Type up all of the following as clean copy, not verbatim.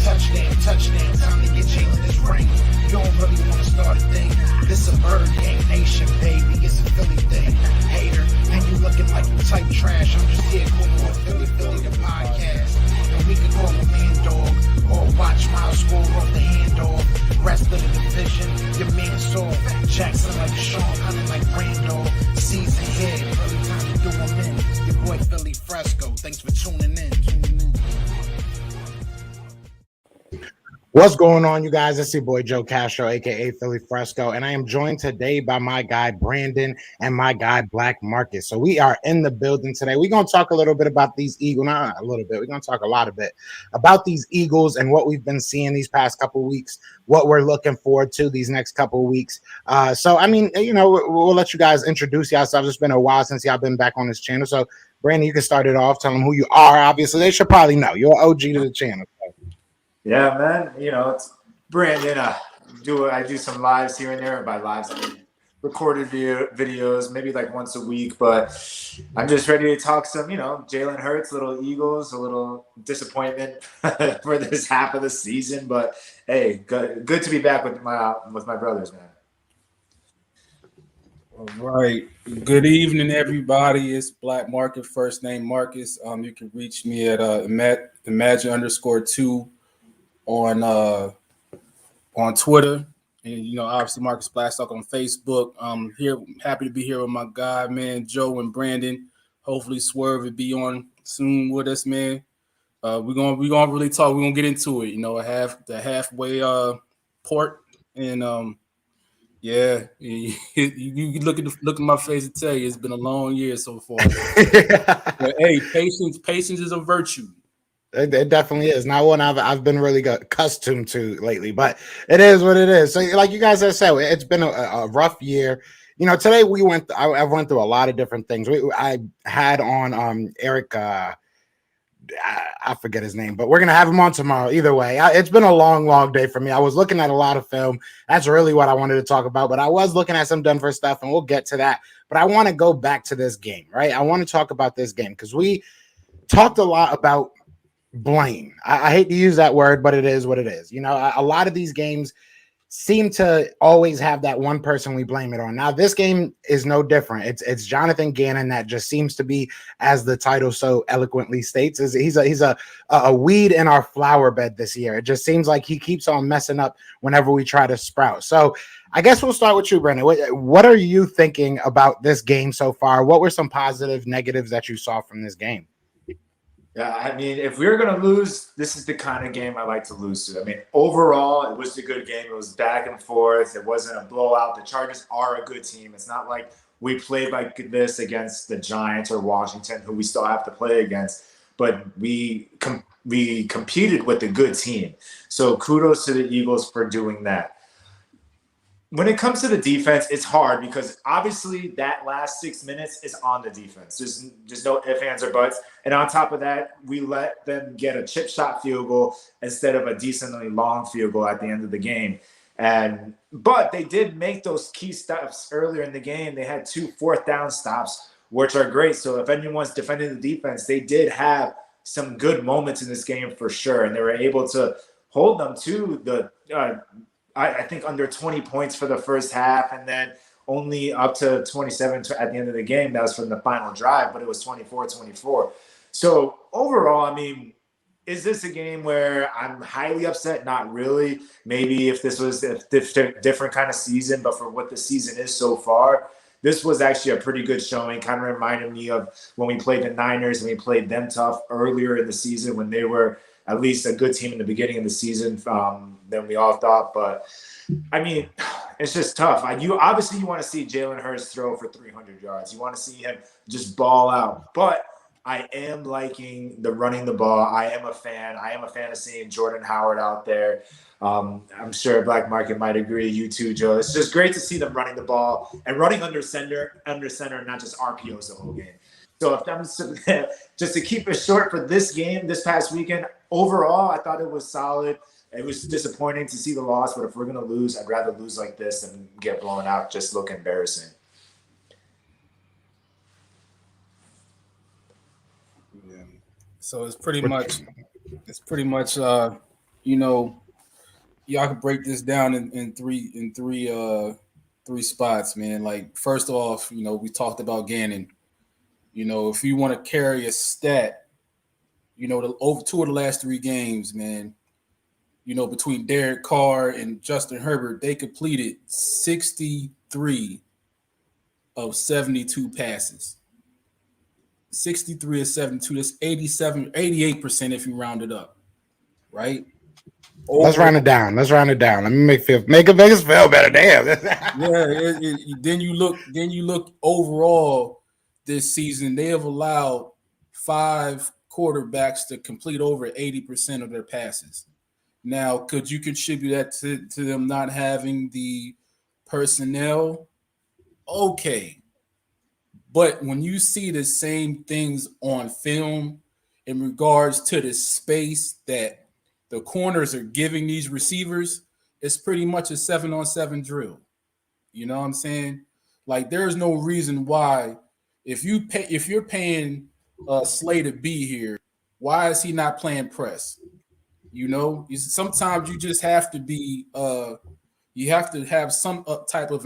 touchdown, time to get Jalen this ring. You don't really want to start a thing. This a bird game nation, baby. It's a Philly thing. Hater, and you looking like you type trash. I'm just here calling on Philly the podcast. And we can call a man dog or watch Miles score off the handoff. Rest of the division, your man saw Jackson like Sean, hunting like Randolph. Season here, really time to do them in. Your boy Philly Fresco. Thanks for tuning in. What's going on, you guys? It's your boy Joe Castro, aka Philly Fresco, and I am joined today by my guy Brandon and my guy Black Marcus. So we are in the building today. We're gonna talk a little bit about these Eagles, not a little bit. We're gonna talk a lot of it about these Eagles and what we've been seeing these past couple weeks, what we're looking forward to these next couple weeks. So I mean, you know, we'll let you guys introduce yourselves. It's been a while since y'all been back on this channel. So Brandon, you can start it off. Tell them who you are. Obviously, they should probably know. You're an OG to the channel. So. Yeah, man. You know, it's Brandon. I do some lives here and there. By lives, I mean recorded videos, maybe like once a week. But I'm just ready to talk some, you know, Jalen Hurts, little Eagles, a little disappointment for this half of the season. But hey, good to be back with my brothers, man. All right. Good evening, everybody. It's Black Market, first name Marcus. You can reach me at imagine_2 on Twitter, and you know, obviously Marcus Blackstock on Facebook. Here, happy to be here with my guy, man, Joe and Brandon. Hopefully, Swerve will be on soon with us, man. We're gonna really talk. We're gonna get into it. You know, the halfway port, and yeah, you look at my face and tell you it's been a long year so far. But hey, patience is a virtue. It definitely is not one I've been really accustomed to lately, but it is what it is. So, like you guys have said, it's been a rough year. You know, today I went through a lot of different things. I had on Eric. I forget his name, but we're gonna have him on tomorrow. Either way, it's been a long day for me. I was looking at a lot of film. That's really what I wanted to talk about. But I was looking at some Denver stuff, and we'll get to that. But I want to go back to this game, right? I want to talk about this game because we talked a lot about blame. I hate to use that word, but it is what it is. You know, a lot of these games seem to always have that one person we blame it on. Now, this game is no different. It's Jonathan Gannon that just seems to be, as the title so eloquently states, he's a weed in our flower bed this year. It just seems like he keeps on messing up whenever we try to sprout. So I guess we'll start with you, Brandon. What are you thinking about this game so far? What were some positive, negatives that you saw from this game? Yeah, I mean, if we were going to lose, this is the kind of game I like to lose to. I mean, overall, it was a good game. It was back and forth. It wasn't a blowout. The Chargers are a good team. It's not like we played like this against the Giants or Washington, who we still have to play against. But we competed with a good team. So kudos to the Eagles for doing that. When it comes to the defense, it's hard because obviously that last 6 minutes is on the defense. There's no ifs, ands, or buts. And on top of that, we let them get a chip shot field goal instead of a decently long field goal at the end of the game. But they did make those key stops earlier in the game. They had 2 fourth-down stops, which are great. So if anyone's defending the defense, they did have some good moments in this game for sure. And they were able to hold them to the I think under 20 points for the first half, and then only up to 27 at the end of the game. That was from the final drive, but it was 24-24. So overall, I mean, is this a game where I'm highly upset? Not really. Maybe if this was a different kind of season, but for what the season is so far, this was actually a pretty good showing. Kind of reminded me of when we played the Niners and we played them tough earlier in the season when they were at least a good team in the beginning of the season than we all thought. But, I mean, it's just tough. You want to see Jalen Hurts throw for 300 yards. You want to see him just ball out. But I am liking the running the ball. I am a fan of seeing Jordan Howard out there. I'm sure Black Market might agree. You too, Joe. It's just great to see them running the ball and running under center, not just RPOs the whole game. So if I'm just to keep it short for this game, this past weekend, overall, I thought it was solid. It was disappointing to see the loss, but if we're going to lose, I'd rather lose like this than get blown out, just look embarrassing. Yeah. So it's pretty much you know, y'all can break this down in three spots, man. Like first off, you know, we talked about Gannon. You know, if you want to carry a stat, you know, over 2 of the last 3 games, man, you know, between Derek Carr and Justin Herbert, they completed 63 of 72 passes. 63 of 72. That's 88% if you round it up, right? Let's round it down. Let me make us feel better. Damn. Then you look overall this season. They have allowed 5 quarterbacks to complete over 80% of their passes. Now, could you contribute that to them not having the personnel? Okay. But when you see the same things on film in regards to the space that the corners are giving these receivers, it's pretty much a 7-on-7 drill. You know what I'm saying? Like, there's no reason why if you're paying Slay to be here, why is he not playing press? You know, sometimes you just have to be you have to have some type of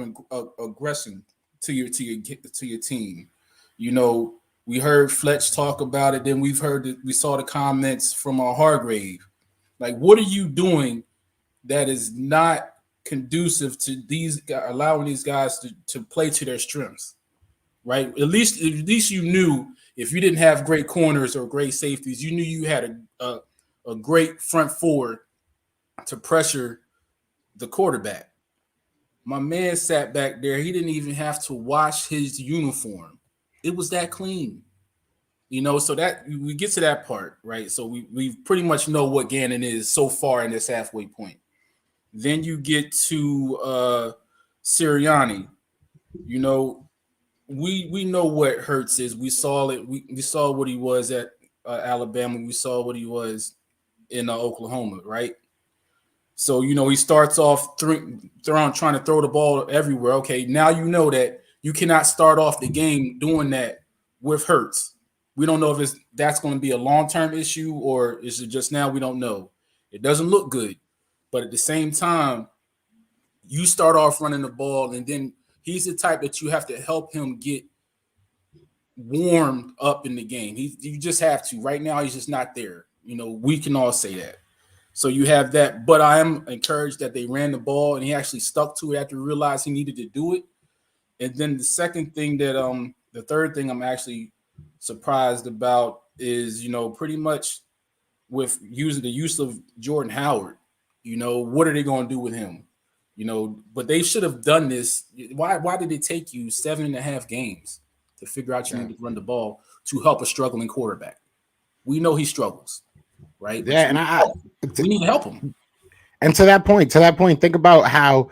aggression to your team. You know, we heard Fletch talk about it. Then we saw the comments from Hargrave. Like, what are you doing that is not conducive to allowing these guys to play to their strengths, right? At least you knew if you didn't have great corners or great safeties, you knew you had a great front four to pressure the quarterback. My man sat back there. He didn't even have to wash his uniform. It was that clean. You know, so that we get to that part, right? So we pretty much know what Gannon is so far in this halfway point. Then you get to Sirianni. You know, we know what Hurts is. We saw it. We saw what he was at Alabama. We saw what he was in Oklahoma, right? So, you know, he starts off trying to throw the ball everywhere. Okay, now you know that you cannot start off the game doing that with Hurts. We don't know if that's going to be a long-term issue or is it just now? We don't know. It doesn't look good. But at the same time, you start off running the ball, and then he's the type that you have to help him get warmed up in the game. You just have to. Right now, he's just not there. You know, we can all say that. So you have that. But I am encouraged that they ran the ball, and he actually stuck to it after he realized he needed to do it. And then the third thing I'm actually surprised about is, you know, pretty much with the use of Jordan Howard, you know, what are they going to do with him? You know, but they should have done this. Why did it take you 7.5 games to figure out you need to run the ball to help a struggling quarterback? We know he struggles, right? Yeah, we need to help him. And to that point, think about how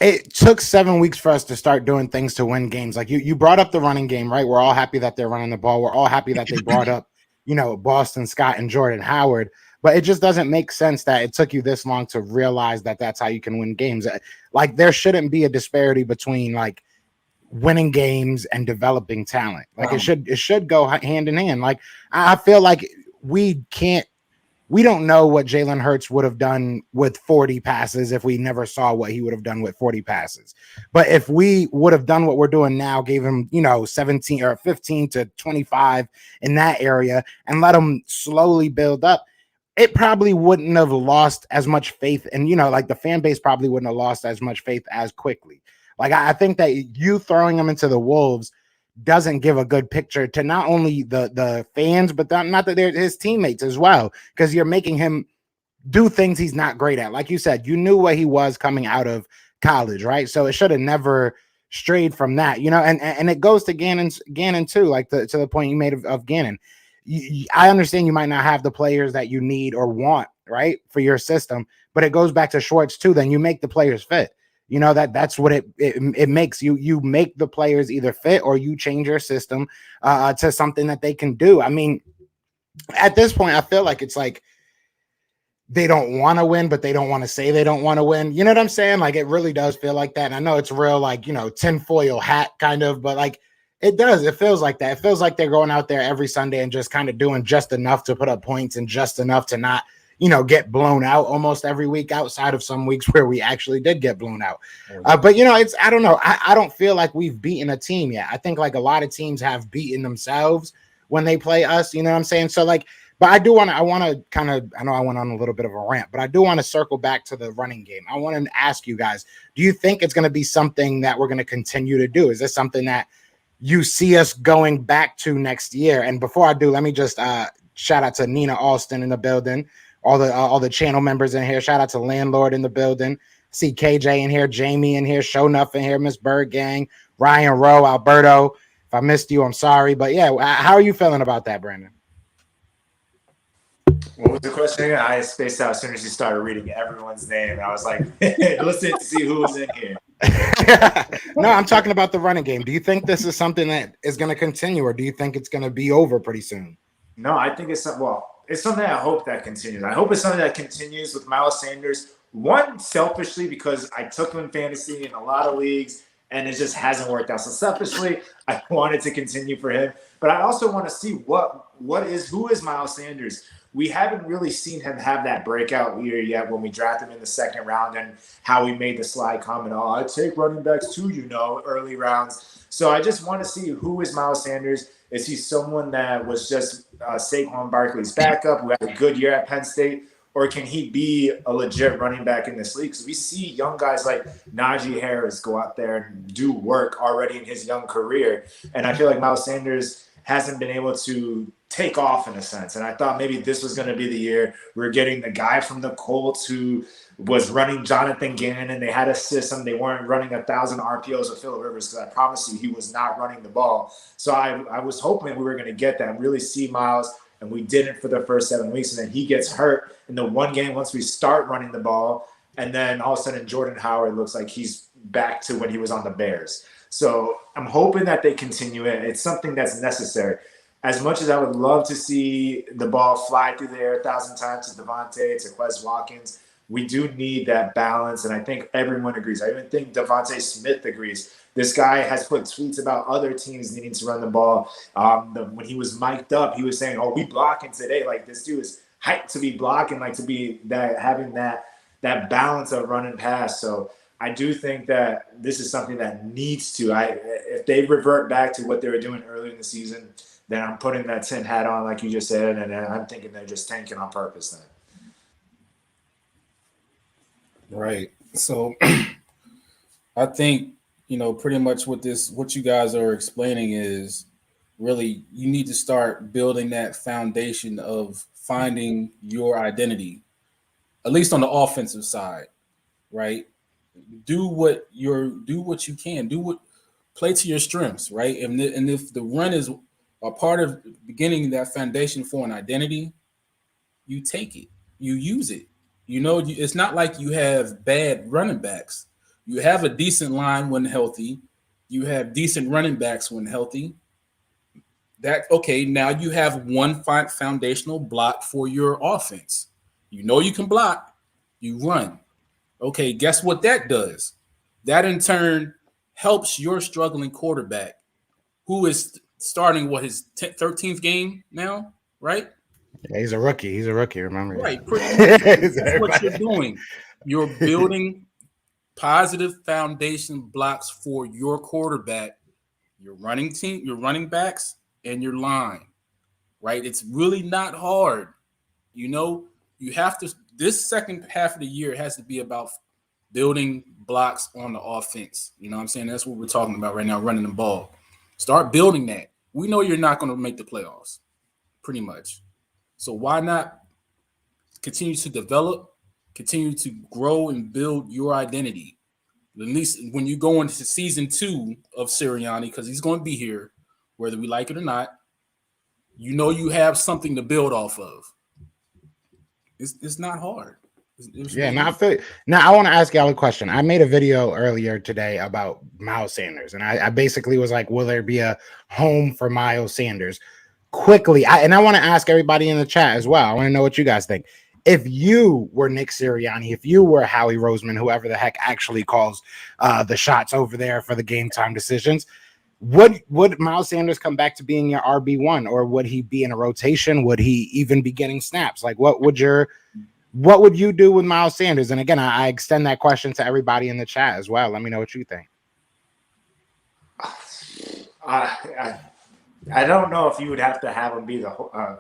it took 7 weeks for us to start doing things to win games. Like you brought up the running game, right? We're all happy that they're running the ball. We're all happy that they brought up, you know, Boston Scott and Jordan Howard. But it just doesn't make sense that it took you this long to realize that that's how you can win games. Like, there shouldn't be a disparity between like winning games and developing talent. Like, it should go hand in hand. Like, I feel like we don't know what Jalen Hurts would have done with 40 passes if we never saw what he would have done with 40 passes. But if we would have done what we're doing now, gave him, you know, 17 or 15 to 25 in that area and let him slowly build up, it probably wouldn't have lost as much faith. And, you know, like the fan base probably wouldn't have lost as much faith as quickly. Like, I think that you throwing him into the Wolves doesn't give a good picture to not only the fans, but not that they're his teammates as well, because you're making him do things he's not great at. Like you said, you knew what he was coming out of college, right? So it should have never strayed from that, you know. And it goes to Gannon too, like to the point you made of Gannon. I understand you might not have the players that you need or want, right, for your system, but it goes back to Schwartz too. Then you make the players fit. You know, that's what it makes. You make the players either fit or you change your system to something that they can do. I mean, at this point, I feel like it's like they don't want to win, but they don't want to say they don't want to win. You know what I'm saying? Like, it really does feel like that. And I know it's real, like, you know, tinfoil hat kind of, but like, it does. It feels like that. It feels like they're going out there every Sunday and just kind of doing just enough to put up points and just enough to not, get blown out almost every week, outside of some weeks where we actually did get blown out. But I don't know. I don't feel like we've beaten a team yet. I think like a lot of teams have beaten themselves when they play us. You know what I'm saying? So like, but I know I went on a little bit of a rant, but I do want to circle back to the running game. I want to ask you guys, do you think it's going to be something that we're going to continue to do? Is this something that you see us going back to next year? And before I do, let me just shout out to Nina Alston in the building, all the channel members in here. Shout out to Landlord in the building. See KJ in here, Jamie in here, Show Nuff in here, Miss Bird Gang, Ryan Rowe, Alberto. If I missed you, I'm sorry. But yeah, how are you feeling about that, Brandon? What was the question again? I spaced out as soon as you started reading everyone's name. I was like, listen to see who was in here. No, I'm talking about the running game. Do you think this is something that is going to continue, or do you think it's going to be over pretty soon? No, I think it's something I hope that continues. I hope it's something that continues with Miles Sanders. One, selfishly, because I took him in fantasy in a lot of leagues, and it just hasn't worked out. So selfishly, I want it to continue for him. But I also want to see who is Miles Sanders. We haven't really seen him have that breakout year yet when we drafted him in the second round, and how he made the sly comment, I take running backs too, early rounds. So I just want to see who is Miles Sanders. Is he someone that was just Saquon Barkley's backup who had a good year at Penn State? Or can he be a legit running back in this league? Because we see young guys like Najee Harris go out there and do work already in his young career. And I feel like Miles Sanders hasn't been able to take off in a sense. And I thought maybe this was going to be the year. We're getting the guy from the Colts who was running Jonathan Gannon, and they had a system. They weren't running 1,000 RPOs with Phillip Rivers, because I promise you he was not running the ball. So I was hoping we were going to get that and really see Miles, and we didn't for the first 7 weeks. And then he gets hurt in the one game once we start running the ball. And then all of a sudden Jordan Howard looks like he's back to when he was on the Bears. So I'm hoping that they continue it. It's something that's necessary. As much as I would love to see the ball fly through the air 1,000 times to Devontae, to Quez Watkins, we do need that balance. And I think everyone agrees. I even think Devontae Smith agrees. This guy has put tweets about other teams needing to run the ball. When he was mic'd up, he was saying, we blocking today. Like, this dude is hyped to be blocking, like to be that, having that balance of run and pass. So I do think that this is something that needs to. If they revert back to what they were doing earlier in the season, then I'm putting that tin hat on, like you just said, and I'm thinking they're just tanking on purpose then. Right. So I think, pretty much what you guys are explaining is really you need to start building that foundation of finding your identity, at least on the offensive side, right? Do what you can. Play to your strengths, right? And if the run is a part of beginning that foundation for an identity, you take it, you use it. It's not like you have bad running backs. You have a decent line when healthy. You have decent running backs when healthy. Now you have one foundational block for your offense. You can block, you run. Okay, guess what that does? That in turn helps your struggling quarterback, who is starting his 13th game now, right? Yeah, he's a rookie. Remember? Right. Pretty much. That's what you're doing. You're building positive foundation blocks for your quarterback, your running team, your running backs, and your line. Right? It's really not hard. You have to. This second half of the year has to be about building blocks on the offense. You know what I'm saying? That's what we're talking about right now, running the ball. Start building that. We know you're not going to make the playoffs, pretty much. So why not continue to develop, continue to grow and build your identity? At least when you go into season 2 of Sirianni, because he's going to be here, whether we like it or not, you have something to build off of. It's not hard. I feel it. Now I want to ask y'all a question. I made a video earlier today about Miles Sanders, and I basically was like, will there be a home for Miles Sanders? Quickly, I want to ask everybody in the chat as well. I want to know what you guys think. If you were Nick Sirianni, if you were Howie Roseman, whoever the heck actually calls the shots over there for the game time decisions, would Miles Sanders come back to being your RB1, or would he be in a rotation? Would he even be getting snaps? Like, what would your what would you do with Miles Sanders? And again, I extend that question to everybody in the chat as well. Let me know what you think. I don't know if you would have to have him be the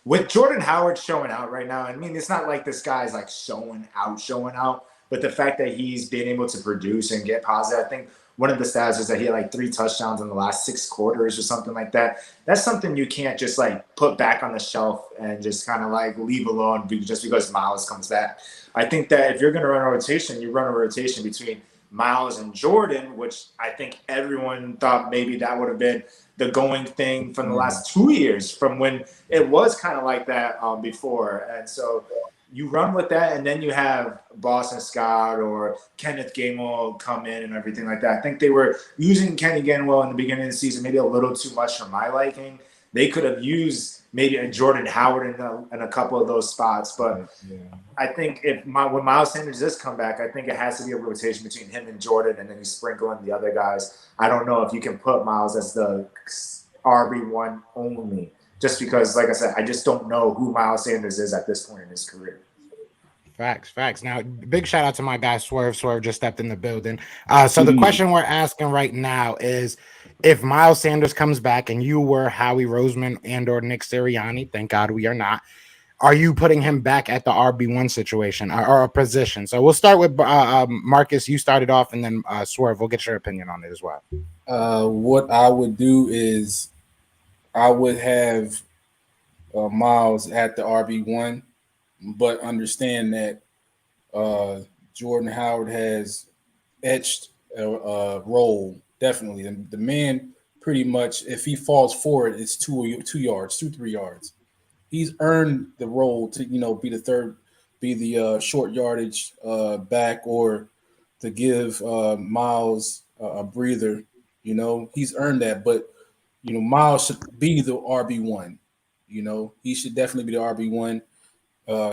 with Jordan Howard showing out right now. I mean, it's not like this guy's like showing out, but the fact that he's been able to produce and get positive, I think one of the stats is that he had like 3 touchdowns in the last 6 quarters or something like that. That's something you can't just like put back on the shelf and just kind of like leave alone just because Miles comes back. I think that if you're going to run a rotation, you run a rotation between Miles and Jordan, which I think everyone thought maybe that would have been the going thing from the last 2 years, from when it was kind of like that before. And so you run with that, and then you have Boston Scott or Kenneth Gainwell come in and everything like that. I think they were using Kenny Gainwell in the beginning of the season maybe a little too much for my liking. They could have used maybe a Jordan Howard in a couple of those spots. But I think when Miles Sanders does come back, I think it has to be a rotation between him and Jordan, and then you sprinkle in the other guys. I don't know if you can put Miles as the RB1 only, just because, like I said, I just don't know who Miles Sanders is at this point in his career. Facts. Now, big shout out to my guy Swerve. Swerve just stepped in the building. So the question we're asking right now is, if Miles Sanders comes back and you were Howie Roseman and or Nick Sirianni, thank God we are not, are you putting him back at the RB1 situation or a position? So we'll start with Marcus. You started off, and then Swerve. We'll get your opinion on it as well. What I would do is I would have Miles at the RB1, but understand that Jordan Howard has etched a role. Definitely. The man pretty much, if he falls forward, it's 2 yards, 2-3 yards. He's earned the role to, be the third, be the short yardage back, or to give Miles a breather. He's earned that. But, Miles should be the RB1. He should definitely be the RB1.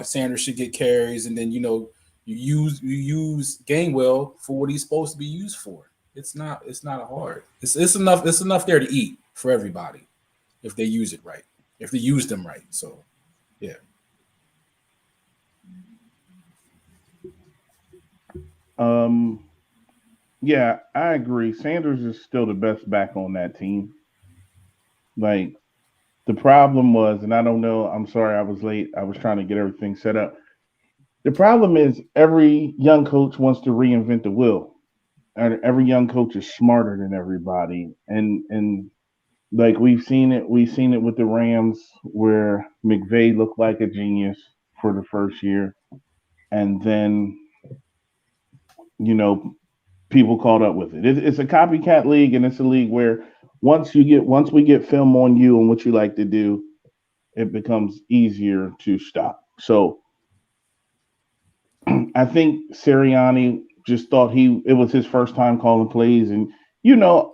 Sanders should get carries, and then, you use Gainwell for what he's supposed to be used for. It's not hard. It's enough there to eat for everybody if they use it right. If they use them right. So, yeah. Yeah, I agree. Sanders is still the best back on that team. Like, the problem was, and I don't know, I'm sorry I was late. I was trying to get everything set up. The problem is every young coach wants to reinvent the wheel. And every young coach is smarter than everybody. And like we've seen it with the Rams, where McVay looked like a genius for the first year. And then, people caught up with it. It's a copycat league, and it's a league where once we get film on you and what you like to do, it becomes easier to stop. So I think Sirianni just thought it was his first time calling plays. And, the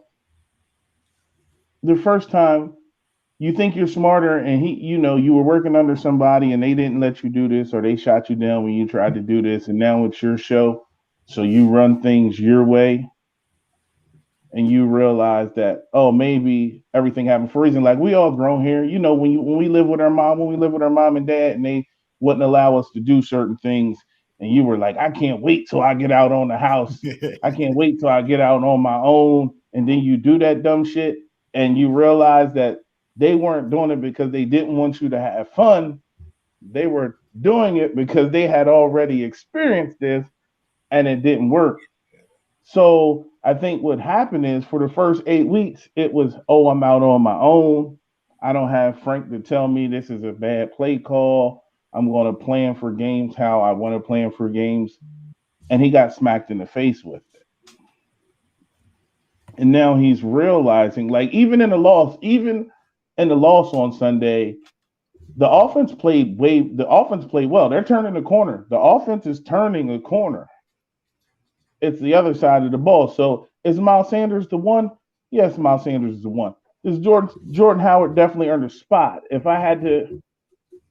first time you think you're smarter, and you were working under somebody and they didn't let you do this, or they shot you down when you tried to do this. And now it's your show. So you run things your way. And you realize that, maybe everything happened for a reason. Like, we all grown here. When we live with our mom and dad, and they wouldn't allow us to do certain things, and you were like, I can't wait till I get out on the house. I can't wait till I get out on my own. And then you do that dumb shit, and you realize that they weren't doing it because they didn't want you to have fun. They were doing it because they had already experienced this, and it didn't work. So I think what happened is, for the first 8 weeks, it was, I'm out on my own. I don't have Frank to tell me this is a bad play call. I'm going to plan for games how I want to plan for games. And he got smacked in the face with it. And now he's realizing, like, even in the loss on Sunday, the offense played well. They're turning the corner. The offense is turning a corner. It's the other side of the ball. So is Miles Sanders the one? Yes, Miles Sanders is the one. Does Jordan Howard definitely earn a spot? If I had to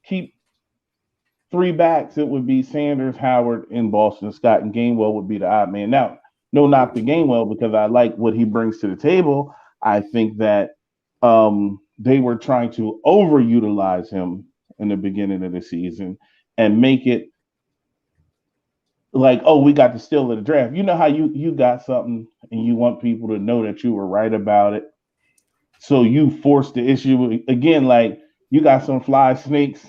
keep 3 backs, it would be Sanders, Howard, and Boston Scott, and Gainwell would be the odd man. Now, no knock to Gainwell, because I like what he brings to the table. I think that they were trying to overutilize him in the beginning of the season and make it like, oh, we got the steal of the draft. You know how you got something and you want people to know that you were right about it. So you force the issue again, like you got some fly snakes.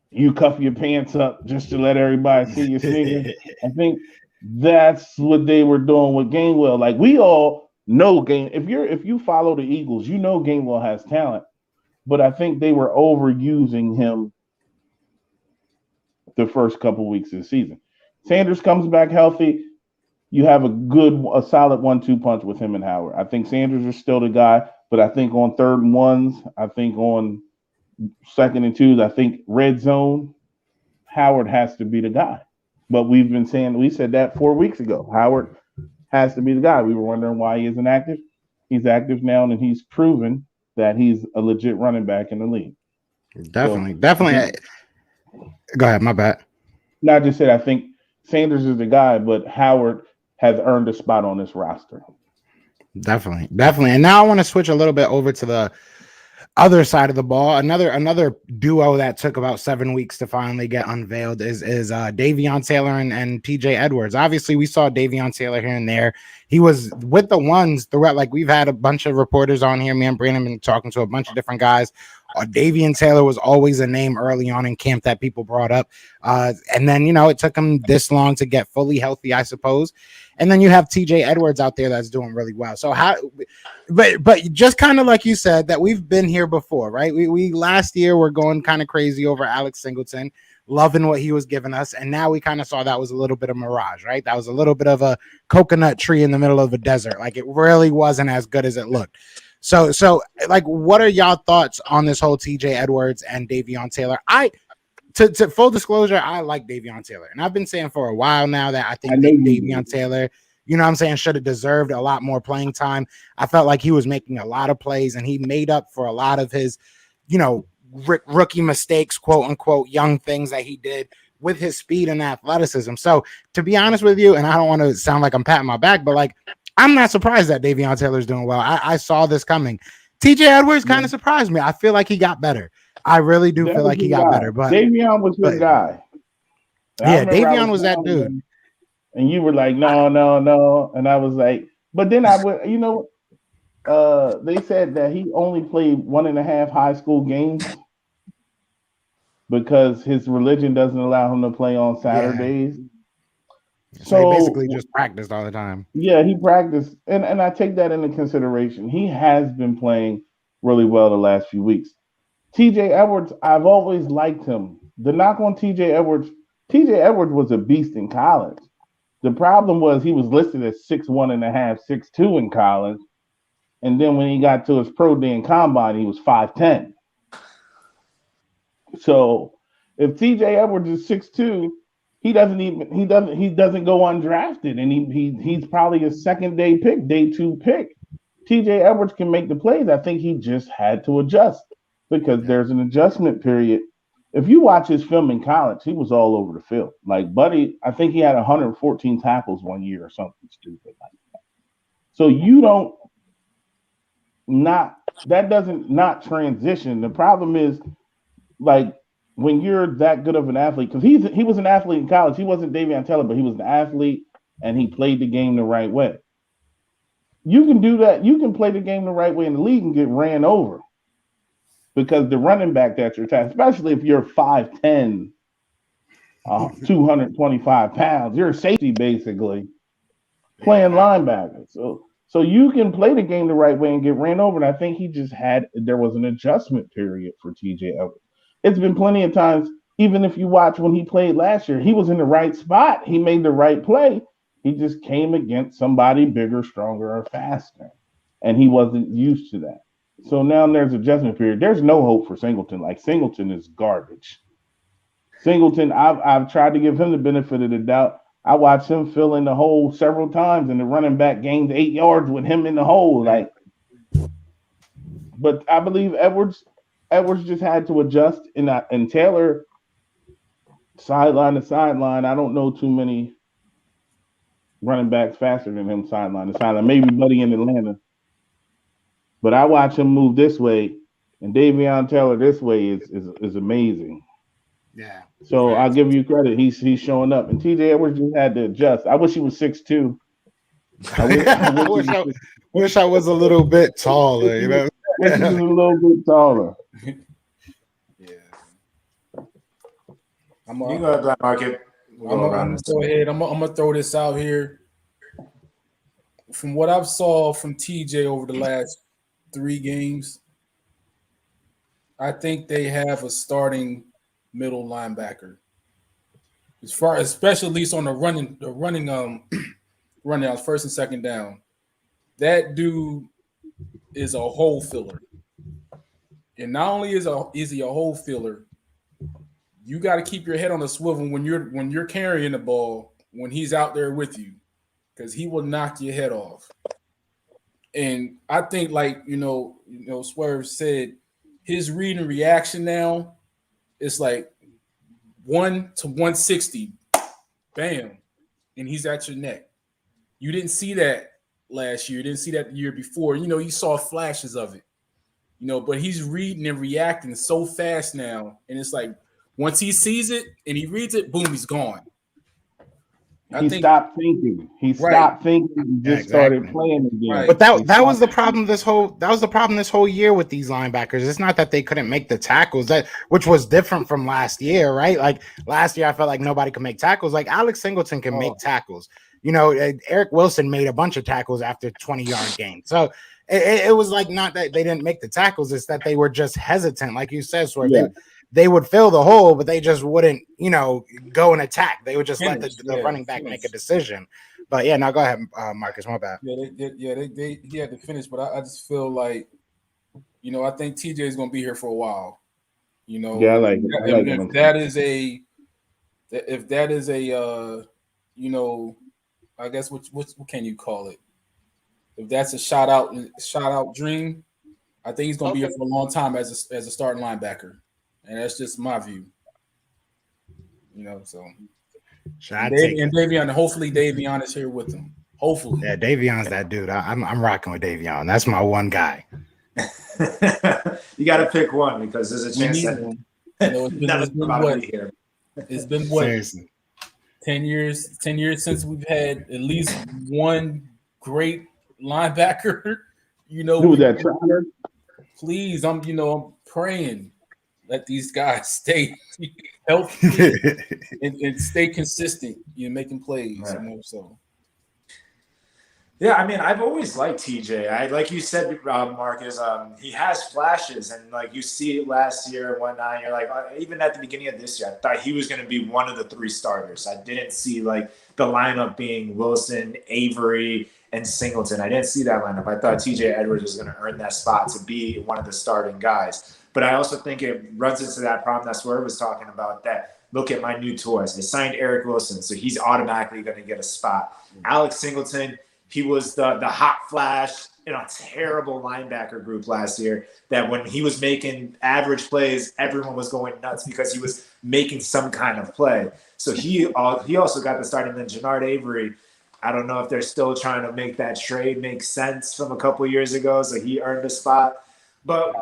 You cuff your pants up just to let everybody see you sneaking. I think that's what they were doing with Gainwell. Like we all know if you follow the Eagles, you know Gainwell has talent. But I think they were overusing him the first couple weeks of the season. Sanders comes back healthy. You have a solid 1-2 punch with him and Howard. I think Sanders is still the guy, but I think on 3rd and 1s, I think on 2nd and 2s, I think red zone, Howard has to be the guy. But we said that 4 weeks ago. Howard has to be the guy. We were wondering why he isn't active. He's active now, and he's proven that he's a legit running back in the league. Definitely. Go ahead, my bad. Not just said I think Sanders is the guy, but Howard has earned a spot on this roster. Definitely. And now I want to switch a little bit over to the other side of the ball. Another duo that took about 7 weeks to finally get unveiled is Davion Taylor and TJ Edwards. Obviously, we saw Davion Taylor here and there. He was with the ones throughout. Like we've had a bunch of reporters on here. Me and Brandon been talking to a bunch of different guys. Davion Taylor was always a name early on in camp that people brought up. And then, it took him this long to get fully healthy, I suppose. And then you have TJ Edwards out there that's doing really well. So but just kind of like you said, that we've been here before, right? We last year were going kind of crazy over Alex Singleton, loving what he was giving us. And now we kind of saw that was a little bit of mirage, right? That was a little bit of a coconut tree in the middle of a desert. Like it really wasn't as good as it looked. So like, what are y'all thoughts on this whole TJ Edwards and Davion Taylor? To full disclosure, I like Davion Taylor, and I've been saying for a while now that I think Davion Taylor, should have deserved a lot more playing time. I felt like he was making a lot of plays, and he made up for a lot of his, rookie mistakes, quote unquote, young things that he did with his speed and athleticism. So to be honest with you, and I don't want to sound like I'm patting my back, but like, I'm not surprised that Davion Taylor's doing well. I saw this coming. TJ Edwards kind of surprised me. I feel like he got better. I really do feel like he got better. But Davion was your guy. Yeah, Davion was that dude. And you were like, no. And I was like, but then I would, they said that he only played 1.5 high school games because his religion doesn't allow him to play on Saturdays. So he basically just practiced all the time. Yeah, he practiced. And I take that into consideration. He has been playing really well the last few weeks. TJ Edwards, I've always liked him. The knock on TJ Edwards was a beast in college. The problem was he was listed as 6'1.5", 6'2" in college. And then when he got to his pro day and combine, he was 5'10". So if TJ Edwards is 6'2", he doesn't go undrafted, and he's probably a second day pick, day 2 pick. TJ Edwards can make the plays. I think he just had to adjust because there's an adjustment period. If you watch his film in college, he was all over the field. Like Buddy, I think he had 114 tackles one year or something stupid like that. So that doesn't not transition. The problem is like when you're that good of an athlete, because he was an athlete in college. He wasn't Davion Taylor, but he was an athlete and he played the game the right way. You can do that. You can play the game the right way in the league and get ran over. Because the running back that you're attacking, especially if you're 5'10", 225 pounds, you're a safety basically playing linebacker. So you can play the game the right way and get ran over. And I think there was an adjustment period for TJ Edwards. It's been plenty of times, even if you watch when he played last year, he was in the right spot. He made the right play. He just came against somebody bigger, stronger, or faster. And he wasn't used to that. So now there's adjustment period. There's no hope for Singleton. Like Singleton is garbage. Singleton, I've tried to give him the benefit of the doubt. I watched him fill in the hole several times, and the running back gained 8 yards with him in the hole. But I believe Edwards just had to adjust, and Taylor, sideline to sideline. I don't know too many running backs faster than him sideline to sideline. Maybe Buddy in Atlanta. But I watch him move this way, and Davion Taylor this way is amazing. Yeah. So I'll give you credit. He's showing up. And TJ Edwards just had to adjust. I wish he was 6'2". I wish I was a little bit taller, you know. Wish he was a little bit taller. Yeah. You go to Black Market. We'll go around this. Go ahead. I'm gonna throw this out here. From what I've saw from TJ over the last 3 games, I think they have a starting middle linebacker. As far, especially at least on the running running out first and second down. That dude is a hole filler. And not only is he a hole filler, you got to keep your head on a swivel when you're carrying the ball when he's out there with you, because he will knock your head off. And I think, like Swerve said, his read and reaction now is like 1 to 160, bam, and he's at your neck. You didn't see that last year. You didn't see that the year before. You saw flashes of it. But he's reading and reacting so fast now, and it's like once he sees it and he reads it, boom, he's gone. He stopped thinking. He stopped thinking and just started playing again. Right. But that was the problem this whole year with these linebackers. It's not that they couldn't make the tackles, which was different from last year, right? Like last year, I felt like nobody could make tackles. Like Alex Singleton can make tackles. Eric Wilson made a bunch of tackles after 20-yard games. So it was like not that they didn't make the tackles, it's that they were just hesitant, like you said, Swerve. Yeah. They would fill the hole, but they just wouldn't, go and attack. They would just let the running back make a decision. But yeah, now go ahead, Marcus. My bad. He had to finish, but I just feel like, I think TJ is going to be here for a while. Yeah, I like it. If that is a, I guess what can you call it? If that's a shout out dream, I think he's going to be here for a long time as a starting linebacker. And that's just my view. So. And Davion, hopefully Davion is here with him. Hopefully. Yeah, Davion's that dude. I'm rocking with Davion. That's my one guy. You got to pick one because there's a chance that it's been what? Seriously. 10 years since we've had at least one great linebacker. Who was that, Trotter? Please, I'm praying. Let these guys stay healthy and stay consistent, making plays. Right. So. Yeah, I mean, I've always liked TJ. Like you said, Marcus, he has flashes, and like you see it last year and whatnot. You're like, even at the beginning of this year, I thought he was going to be one of the 3 starters. I didn't see like the lineup being Wilson, Avery, and Singleton. I didn't see that lineup. I thought TJ Edwards was going to earn that spot to be one of the starting guys. But I also think it runs into that problem that Swerve was talking about, that look at my new toys. They signed Eric Wilson, so he's automatically going to get a spot. Alex Singleton, he was the hot flash in a terrible linebacker group last year that when he was making average plays, everyone was going nuts because he was making some kind of play. So he also got the start. And then Jannard Avery, I don't know if they're still trying to make that trade make sense from a couple years ago, so he earned a spot. But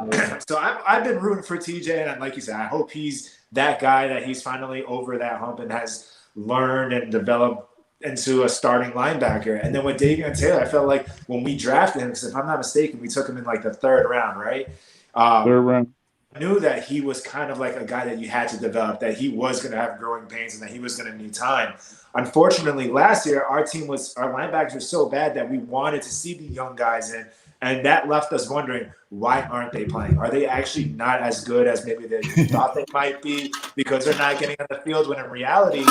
so I've been rooting for TJ, and like you said, I hope he's that guy, that he's finally over that hump and has learned and developed into a starting linebacker. And then with Davion Taylor, I felt like when we drafted him, because if I'm not mistaken, we took him in like the 3rd round, right? 3rd round. I knew that he was kind of like a guy that you had to develop, that he was going to have growing pains and that he was going to need time. Unfortunately, last year, our linebackers were so bad that we wanted to see the young guys in. And that left us wondering, why aren't they playing? Are they actually not as good as maybe they thought they might be because they're not getting on the field, when in reality,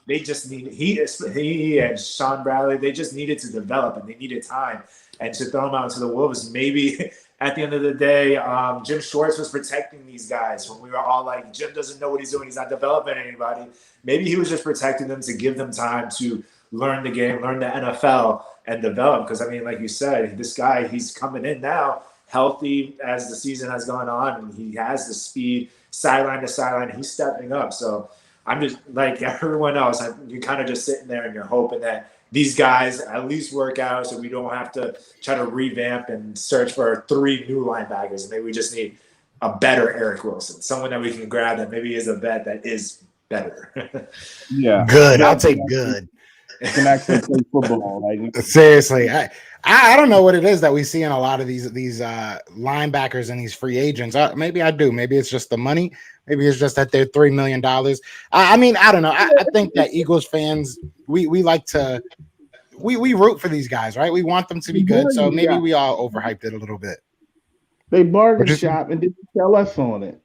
they just need he and Sean Bradley, they just needed to develop and they needed time. And to throw them out into the wolves, maybe at the end of the day, Jim Schwartz was protecting these guys when we were all like, Jim doesn't know what he's doing. He's not developing anybody. Maybe he was just protecting them to give them time to learn the game, learn the NFL, and develop. Because, I mean, like you said, this guy, he's coming in now healthy as the season has gone on, and he has the speed sideline to sideline. He's stepping up. So I'm just like everyone else, you're kind of just sitting there and you're hoping that these guys at least work out so we don't have to try to revamp and search for 3 new linebackers. Maybe we just need a better Eric Wilson, someone that we can grab that maybe is a vet that is better. Yeah, Good. I'll take good. Can actually play football. Like Seriously, I don't know what it is that we see in a lot of these linebackers and these free agents. Maybe I do. Maybe it's just the money. Maybe it's just that they're $3 million. I mean, I don't know. I think that Eagles fans, we like to we root for these guys, right? We want them to be good. So maybe we all overhyped it a little bit. They bargain shop and didn't sell us on it.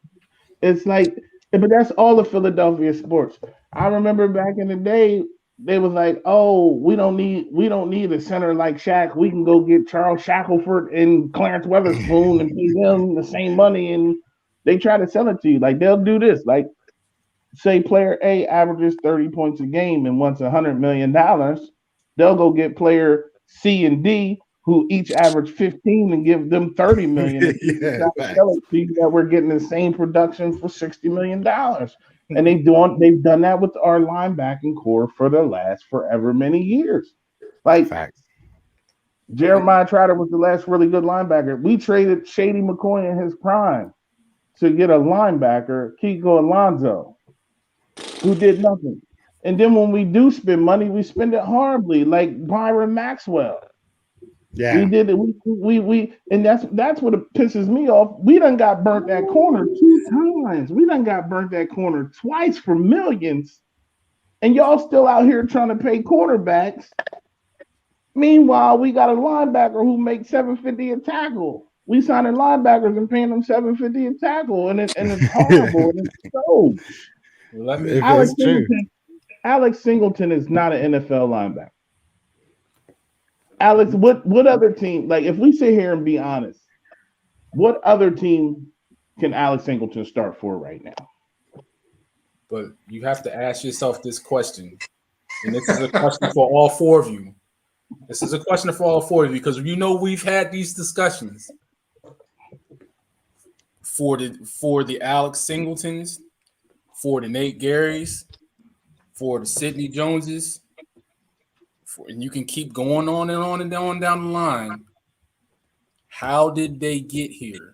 It's like, but that's all the Philadelphia sports. I remember back in the day, they was like, "Oh, we don't need a center like Shaq. We can go get Charles Shackelford and Clarence Weatherspoon and pay them the same money." And they try to sell it to you like they'll do this. Like, say player A averages 30 points a game and wants $100 million, they'll go get player C and D who each average 15 and give them 30 million. Sell it to you that we're getting the same production for $60 million. And they've done that with our linebacking core for the last forever many years. Like Facts. Jeremiah Trotter was the last really good linebacker. We traded Shady McCoy in his prime to get a linebacker, Kiko Alonso, who did nothing. And then when we do spend money, we spend it horribly, like Byron Maxwell. Yeah, we did it. We and that's what pisses me off. We done got burnt that corner 2 times. We done got burnt that corner twice for millions, and y'all still out here trying to pay quarterbacks. Meanwhile, we got a linebacker who makes $750 a tackle. We signing linebackers and paying them $750 a tackle, and it's horrible. And it's so. Alex Singleton is not an NFL linebacker. Alex, what other team, like if we sit here and be honest, what other team can Alex Singleton start for right now? But you have to ask yourself this question, and this is a question for all 4 of you. This is a question for all 4 of you because we've had these discussions. For the Alex Singletons, for the Nate Garys, for the Sidney Joneses, and you can keep going on and on and down the line. How did they get here?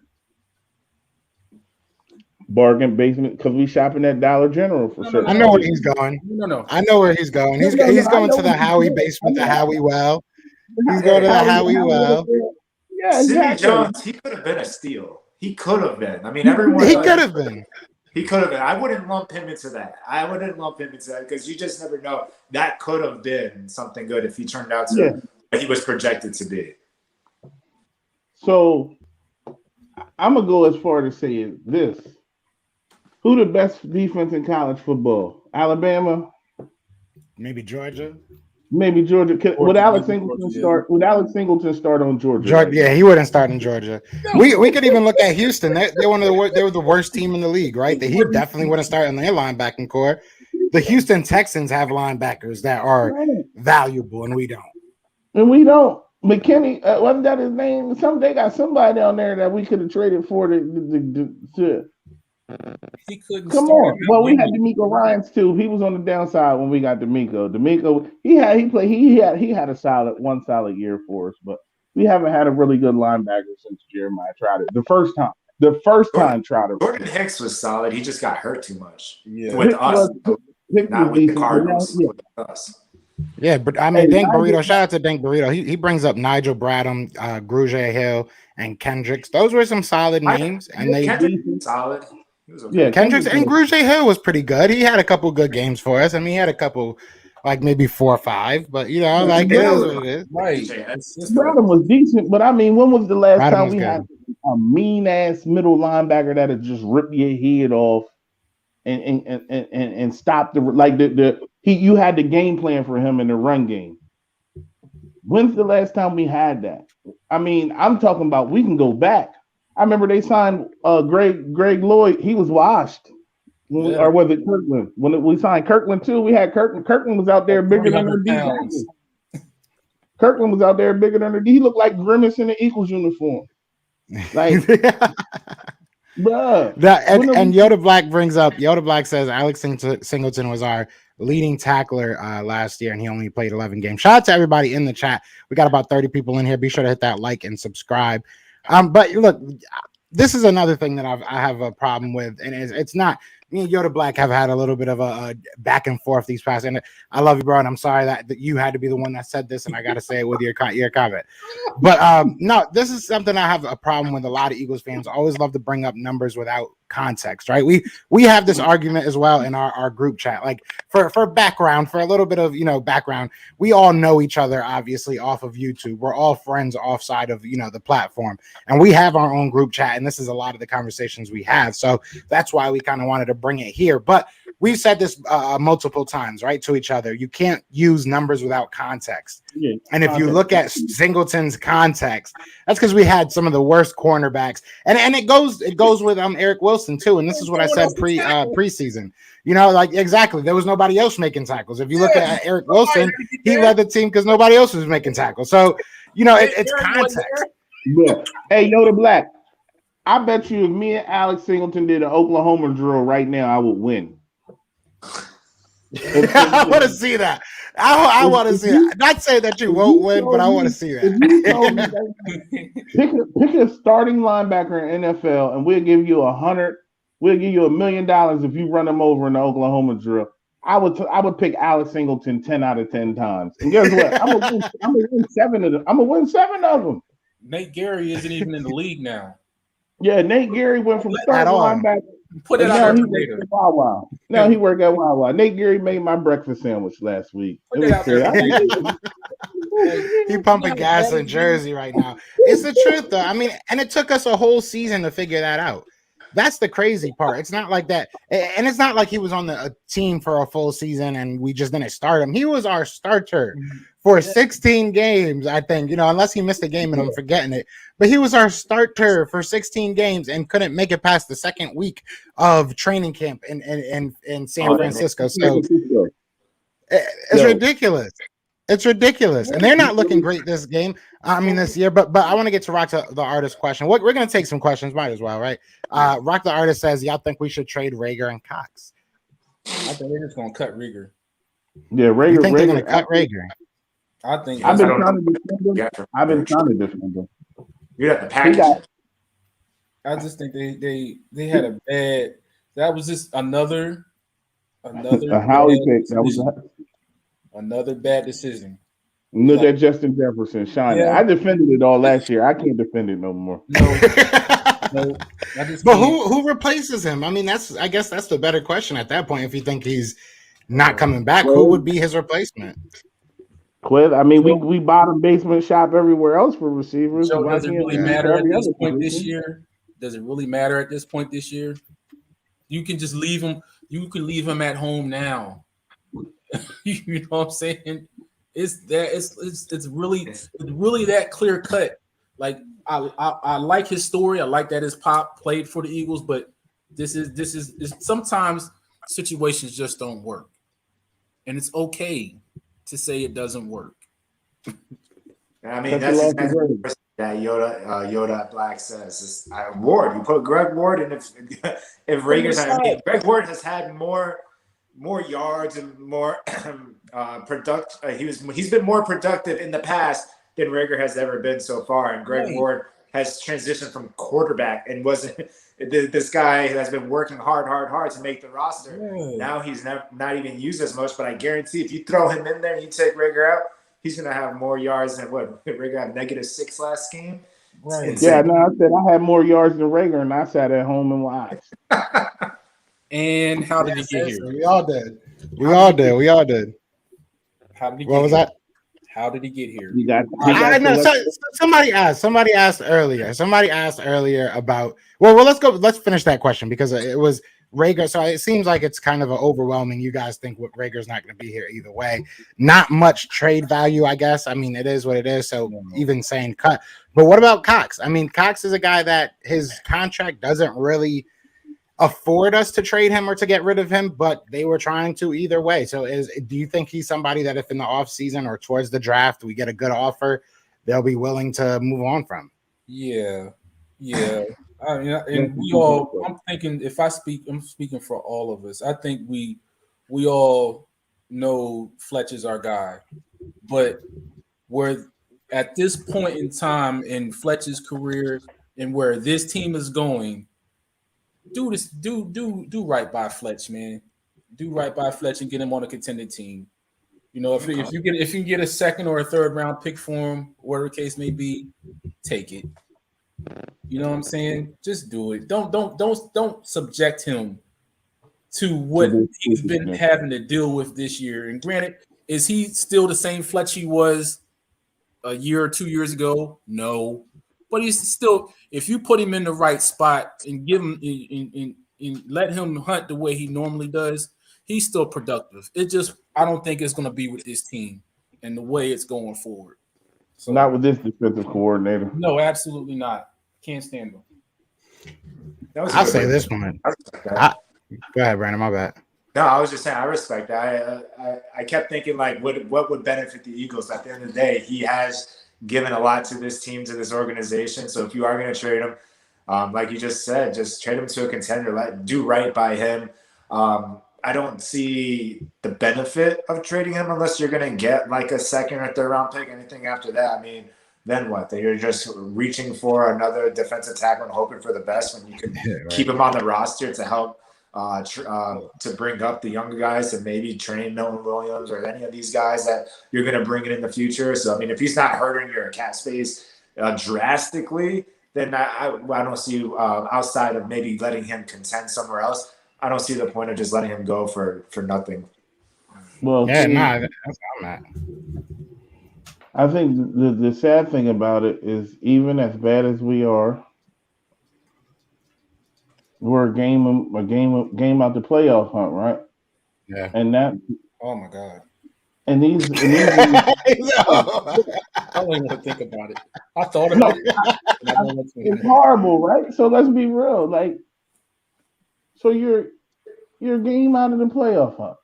Bargain basement, because we shopping at Dollar General for certain. I know where he's going. No. I know where he's going. He's going to the Howie basement, the Howie well. He's going to the Howie well. Yeah, Sidney Jones, he could have been a steal. He could have been. I mean, everyone. He could have been. He could have been. I wouldn't lump him into that. Because you just never know. That could have been something good if he turned out to what he was projected to be. So I'm gonna go as far to say this: who the best defense in college football? Alabama, maybe Georgia. Maybe Georgia. Would Alex Singleton start? Would Alex Singleton start on Georgia? Yeah, he wouldn't start in Georgia. We could even look at Houston. They were the worst team in the league, right? He definitely wouldn't start in their linebacking core. The Houston Texans have linebackers that are valuable, and we don't. McKinney, wasn't that his name? They got somebody down there that we could have traded for to He couldn't. Come on. Well, we had D'Amico Ryans too. He was on the downside when we got D'Amico. He had a one solid year for us, but we haven't had a really good linebacker since Jeremiah Trotter. The first time Trotter. Jordan Hicks was solid. He just got hurt too much. Yeah. With us. Not with the Cardinals. With us. Yeah, but I mean, Dank Burrito. Shout out to Dank Burrito. He brings up Nigel Bradham, Grugier Hill, and Kendricks. Those were some solid names, and they solid. Okay. Yeah, Kendricks and Grugier Hill was pretty good. He had a couple good games for us. I mean, he had a couple, like maybe 4 or 5. But it is what it is. Right. Bradham was decent, but I mean, when was the last time we had a mean ass middle linebacker that had just ripped your head off and stopped you had the game plan for him in the run game? When's the last time we had that? I mean, I'm talking about we can go back. I remember they signed Greg Lloyd. He was washed. Or was it Kirkland? When we signed Kirkland too, we had Kirkland. Kirkland was out there bigger than their D. Kirkland was out there bigger than their D. He looked like Grimace in the Eagles uniform. Like, bruh. And Yoda Black says Alex Singleton was our leading tackler last year, and he only played 11 games. Shout out to everybody in the chat. We got about 30 people in here. Be sure to hit that like and subscribe. But look, this is another thing that I have a problem with, and it's not. Me and Yoda Black have had a little bit of a back and forth these past. And I love you, bro, and I'm sorry that you had to be the one that said this, and I got to say it with your comment. But no, this is something I have a problem with. A lot of Eagles fans always love to bring up numbers without context, right? We have this argument as well in our group chat. Like for background, for a little bit of background, we all know each other obviously off of YouTube. We're all friends offside of the platform, and we have our own group chat, and this is a lot of the conversations we have. So that's why we kind of wanted to bring it here. But we've said this multiple times, right, to each other. You can't use numbers without context. Yeah, and if you look at Singleton's context, that's because we had some of the worst cornerbacks, and it goes with Eric Wilson too. And this is what I said preseason. Like exactly, there was nobody else making tackles. If you look at Eric Wilson, he led the team because nobody else was making tackles. So it's context. Yeah. Hey, Yoda Black, I bet you if me and Alex Singleton did an Oklahoma drill right now, I would win. I want to see that. I want to see that. Not saying that you won't win, but I want to see that. Pick a starting linebacker in NFL, and we'll give you $100. We'll give you $1 million if you run them over in the Oklahoma drill. I would pick Alex Singleton 10 out of 10 times. And guess what? I'm gonna win 7 of them. I'm gonna win 7 of them. Nate Gary isn't even in the league now. Yeah, Nate Gary went from starting linebacker. Put it out there. Now he worked at Wawa. Nate Gary made my breakfast sandwich last week. He pumping gas in Jersey right now. It's the truth, though. I mean, and it took us a whole season to figure that out. That's the crazy part. It's not like that. And it's not like he was on the team for a full season and we just didn't start him. He was our starter for 16 games, I think, unless he missed a game and I'm forgetting it. But he was our starter for 16 games and couldn't make it past the second week of training camp in San Francisco. So it's ridiculous. It's ridiculous. And they're not looking great this year. But I want to get to Rock the Artist question. We're going to take some questions. Might as well, right? Rock the Artist says, y'all think we should trade Reagor and Cox? I think they're just going to cut Reagor. Yeah, Reagor. You think they're going to cut Reagor? I think I've been trying to defend him. You got the package. I just think they had a bad. That was just another Howie pick. That was another bad decision. Look at Justin Jefferson shining. Yeah. I defended it all last year. I can't defend it no more. No. But who replaces him? I mean, I guess that's the better question at that point. If you think he's not coming back, who would be his replacement? I mean, we bottom basement shop everywhere else for receivers. So does it really matter at this point this year? Does it really matter at this point this year? You can just leave him. You can leave him at home now. You know what I'm saying? It's really that clear cut. Like I like his story. I like that his pop played for the Eagles, but this is sometimes situations just don't work, and it's okay to say it doesn't work. I mean, that's exactly that Yoda Black says. Ward, you put Greg Ward, and if Reagor's Greg Ward has had more yards and more he's been more productive in the past than Reagor has ever been so far. And Greg Ward has transitioned from quarterback and wasn't this guy has been working hard to make the roster. Now he's not even used as much, but I guarantee if you throw him in there and you take Reagor out, he's going to have more yards than what Reagor had -6 last game. Right. Yeah, no, I said I had more yards than Reagor, and I sat at home and watched. And how did he get here? We all did. How did he what was that? How did he get here? I know. Somebody asked earlier about. Well, let's finish that question because it was Reagor. So it seems like it's kind of overwhelming. You guys think Reagor's not going to be here either way. Not much trade value, I guess. I mean, it is what it is. So even saying cut. But what about Cox? I mean, Cox is a guy that his contract doesn't really afford us to trade him or to get rid of him, but they were trying to either way. So do you think he's somebody that if in the offseason or towards the draft we get a good offer, they'll be willing to move on from? Yeah. I mean, and I'm thinking I'm speaking for all of us. I think we all know Fletch is our guy, but we're at this point in time in Fletch's career, and where this team is going, do right by Fletch, man. Do right by Fletch and get him on a contending team. You know, if you can get a second or a third round pick for him, whatever the case may be, take it. You know what I'm saying? Just do it. Don't subject him to what he's been having to deal with this year. And granted, is he still the same Fletch he was a year or 2 years ago? No. But he's still, if you put him in the right spot and give him and let him hunt the way he normally does, he's still productive. I don't think it's going to be with this team and the way it's going forward. So, not with this defensive coordinator. No, absolutely not. Can't stand him. I'll say this one. Go ahead, Brandon. My bad. No, I was just saying I respect that. I kept thinking like what would benefit the Eagles. At the end of the day, he has given a lot to this team, to this organization. So if you are going to trade him, like you just said, just trade him to a contender. Do right by him. I don't see the benefit of trading him unless you're going to get like a second or third round pick. Anything after that, I mean, then what? That you're just reaching for another defensive tackle and hoping for the best when you can keep him on the roster to help to bring up the younger guys and maybe train Milton Williams or any of these guys that you're going to bring in the future. So, I mean, if he's not hurting your cap space drastically, then I don't see outside of maybe letting him contend somewhere else. I don't see the point of just letting him go for nothing. Well, yeah, that's what I'm at. I think the sad thing about it is, even as bad as we are, we're a game out the playoff hunt, right? Yeah. And that. Oh my God. And these I don't even want to think about it. I thought about it. It's horrible, right? So let's be real. Like, so you're a game out of the playoff hunt.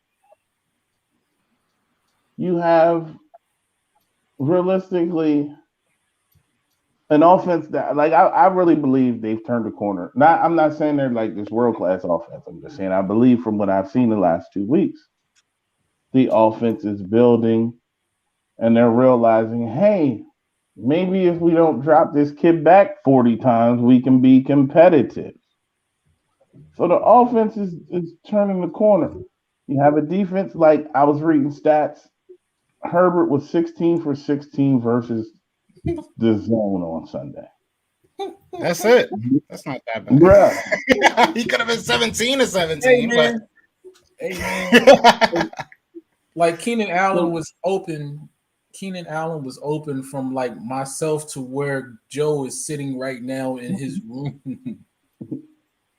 You have realistically an offense that, like, I really believe they've turned a corner. I'm not saying they're like this world-class offense. I'm just saying I believe from what I've seen the last 2 weeks, the offense is building and they're realizing, hey, maybe if we don't drop this kid back 40 times, we can be competitive. So the offense is turning the corner. You have a defense, like I was reading stats. Herbert was 16 for 16 versus the zone on Sunday. That's it. That's not that bad. Bruh. He could have been 17 or 17. Hey, man. Like Keenan Allen was open. Keenan Allen was open from like myself to where Joe is sitting right now in his room.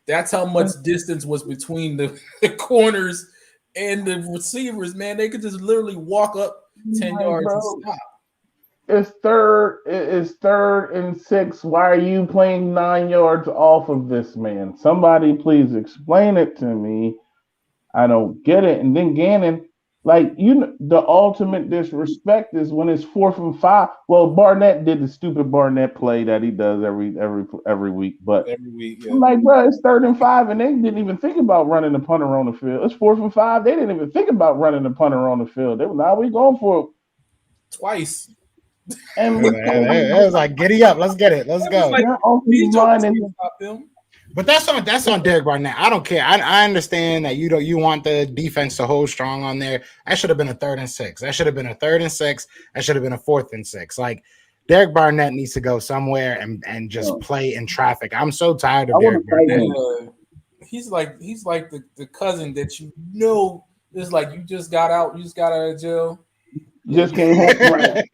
That's how much distance was between the corners and the receivers, man. They could just literally walk up 10 yards and stop. It's third and 6. Why are you playing 9 yards off of this man? Somebody please explain it to me. I don't get it. And then Gannon, like, the ultimate disrespect is when it's 4th and 5. Well, Barnett did the stupid Barnett play that he does every week, but every week, yeah. I'm like, bro, it's 3rd and 5, and they didn't even think about running the punter on the field. It's 4th and 5. They didn't even think about running the punter on the field. They were, now we going for it twice. And it was like, giddy up, let's get it, let's go. Like, but that's on Derek Barnett. I don't care. I understand that you want the defense to hold strong on there. That should have been a 3rd and 6. That should have been a 3rd and 6. That should have been a 4th and 6. Like, Derek Barnett needs to go somewhere and just play in traffic. I'm so tired of Derek Barnett. He's like the cousin that is like you just got out of jail. Just came home. Right.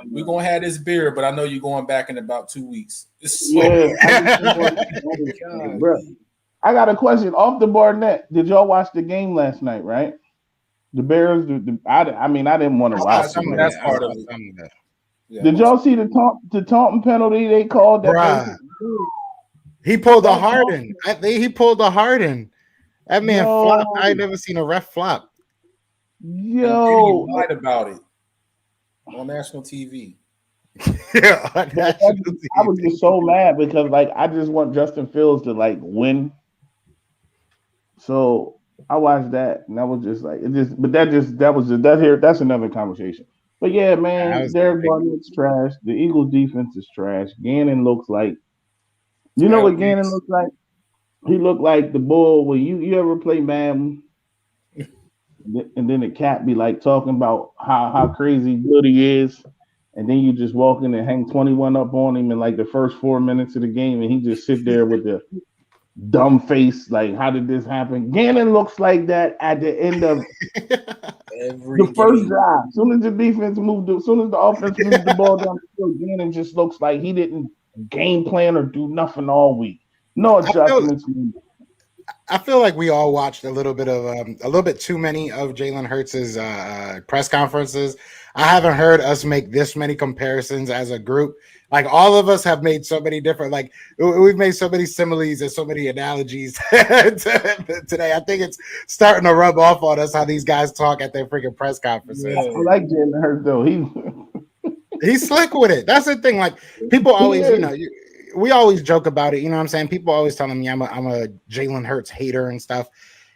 We're gonna have this beer, but I know you're going back in about 2 weeks. Yeah. I got a question off the Barnett. Did y'all watch the game last night? Right, the Bears. I didn't want to watch. That's part of it. Yeah, did y'all see the taunting penalty they called? He pulled a Harden. He pulled a Harden. That man flopped. I ain't never seen a ref flop. Yo, he lied about it on national TV. Yeah, I was just so mad because, like, I just want Justin Fields to, like, win. So I watched that, and I was just like, that's another conversation. But yeah, That man, was Derek big. Barnett's trash. The Eagles defense is trash. Gannon looks like you know Twelve what Gannon games. looks like? He looked like the bull when you ever play Madden and then the cat be like talking about how crazy good he is, and then you just walk in and hang 21 up on him in like the first 4 minutes of the game, and he just sit there with the dumb face, like, how did this happen? Gannon looks like that at the end of Every the first game. drive. As soon as the defense moved, as soon as the offense moved the ball down the field, Gannon just looks like he didn't game plan or do nothing all week. No I feel adjustments. I feel like we all watched a little bit too many of Jalen Hurts's press conferences. I haven't heard us make this many comparisons as a group. Like all of us have made so many different, like we've made so many similes and so many analogies today. I think it's starting to rub off on us how these guys talk at their freaking press conferences. I like Jalen Hurts though. He's slick with it. That's the thing. Like people always, we always joke about it. You know what I'm saying? People always telling me I'm a Jalen Hurts hater and stuff,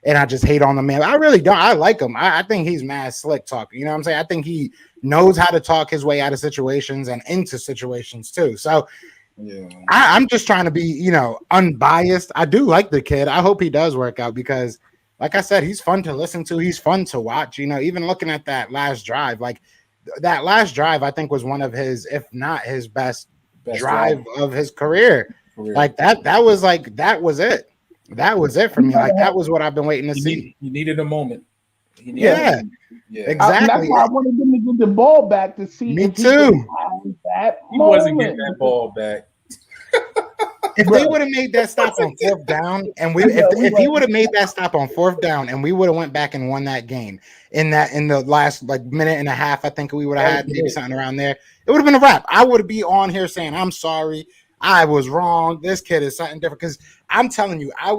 and I just hate on the man. I really don't. I like him. I think he's mad slick talking. You know what I'm saying? I think he knows how to talk his way out of situations and into situations too. So Yeah. I'm just trying to be, unbiased. I do like the kid. I hope he does work out because, like I said, he's fun to listen to. He's fun to watch. Even looking at that last drive, like that last drive, I think was one of his, if not his best drive of his career. Like that was it. That was it for me. Like that was what I've been waiting to see. He needed a moment. Yeah, exactly. That's why I wanted him to get the ball back to see. Me too. He wasn't getting that ball back. If they would have made that stop on fourth down, and if he would have made that stop on fourth down, and we would have went back and won that game in the last minute and a half, I think we would have had maybe something around there. It would have been a wrap. I would be on here saying, "I'm sorry, I was wrong. This kid is something different." Because I'm telling you, I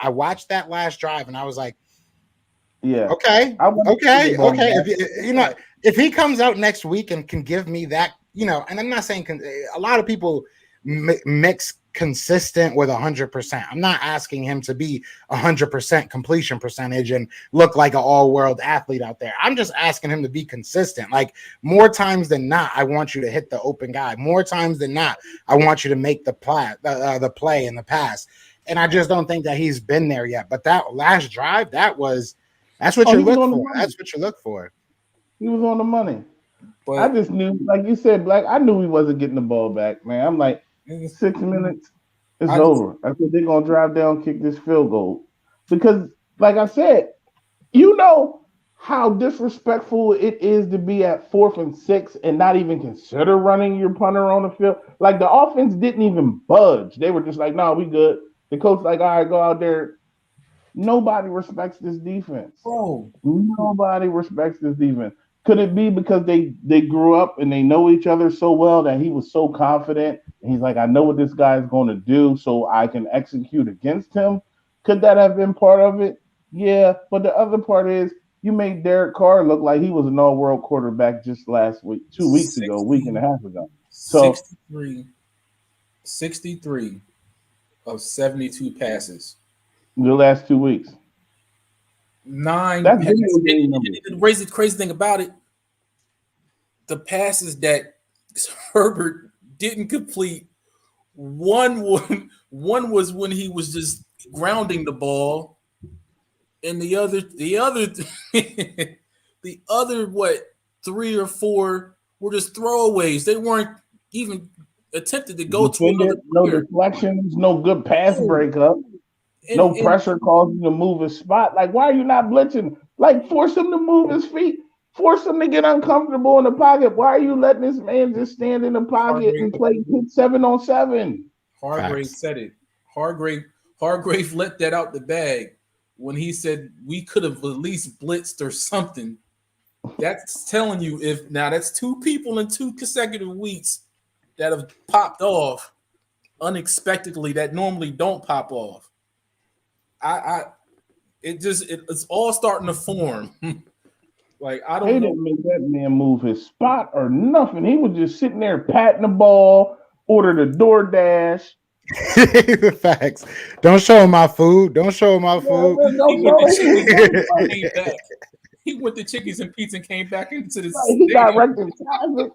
watched that last drive and I was like, "Yeah, okay. If he comes out next week and can give me that, and I'm not saying a lot of people mix consistent with 100%. I'm not asking him to be 100% completion percentage and look like an all-world athlete out there. I'm just asking him to be consistent. Like more times than not, I want you to hit the open guy. More times than not, I want you to make the play and the pass. And I just don't think that he's been there yet. But that last drive, that's what you look for. That's what you look for. He was on the money. But I just knew, like you said, Black, I knew he wasn't getting the ball back, man. I'm like, 6 minutes, it's over. I said they're gonna drive down, kick this field goal. Because, like I said, you know how disrespectful it is to be at 4th and 6 and not even consider running your punter on the field. Like the offense didn't even budge. They were just like, no, we good. The coach like, all right, go out there. Nobody respects this defense. bro, Nobody respects this defense. Could it be because they grew up and they know each other so well that he was so confident and he's like, I know what this guy is going to do, so I can execute against him? Could that have been part of it? Yeah, but the other part is you made Derek Carr look like he was an all-world quarterback just last week, 2 weeks ago, a week and a half ago. So 63 of 72 passes. The last 2 weeks. 9 That's passes. the crazy thing about it, the passes that Herbert didn't complete, one was when he was just grounding the ball, and the other the other what 3 or 4 were just throwaways. They weren't even attempted to go to another no deflections, no good pass breakup. No pressure causing him to move his spot. Like, why are you not blitzing? Like, force him to move his feet. Force him to get uncomfortable in the pocket. Why are you letting this man just stand in the pocket and play 7-on-7? Hargrave said it. Hargrave let that out the bag when he said we could have at least blitzed or something. That's telling you that's 2 people in 2 consecutive weeks that have popped off unexpectedly that normally don't pop off. It's all starting to form. Like I don't know. They didn't make that man move his spot or nothing. He was just sitting there patting the ball, ordered a DoorDash. Facts. Don't show him my food. Don't show him my food. He went to Chickies and Pete's and came back into the Like, he got stadium. wrecked in traffic.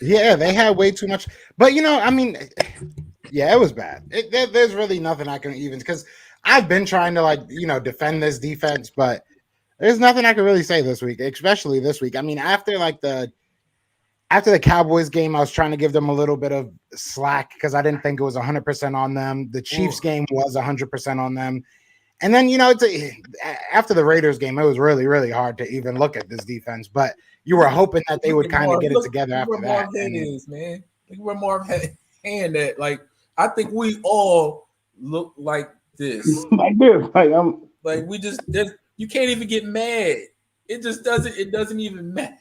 Yeah, they had way too much. But I mean, yeah, it was bad. There's really nothing I can even, because I've been trying to defend this defense, but there's nothing I can really say this week, especially this week. I mean, after the Cowboys game, I was trying to give them a little bit of slack because I didn't think it was 100% on them. The Chiefs game was 100% on them. And then, after the Raiders game, it was really, really hard to even look at this defense. But you were hoping that they would kind of get it together after that. Look where Marv is, man. Look where Marv hand at. Like, I think we all look like this. Like this. Like we just, you can't even get mad. It just doesn't. It doesn't even matter.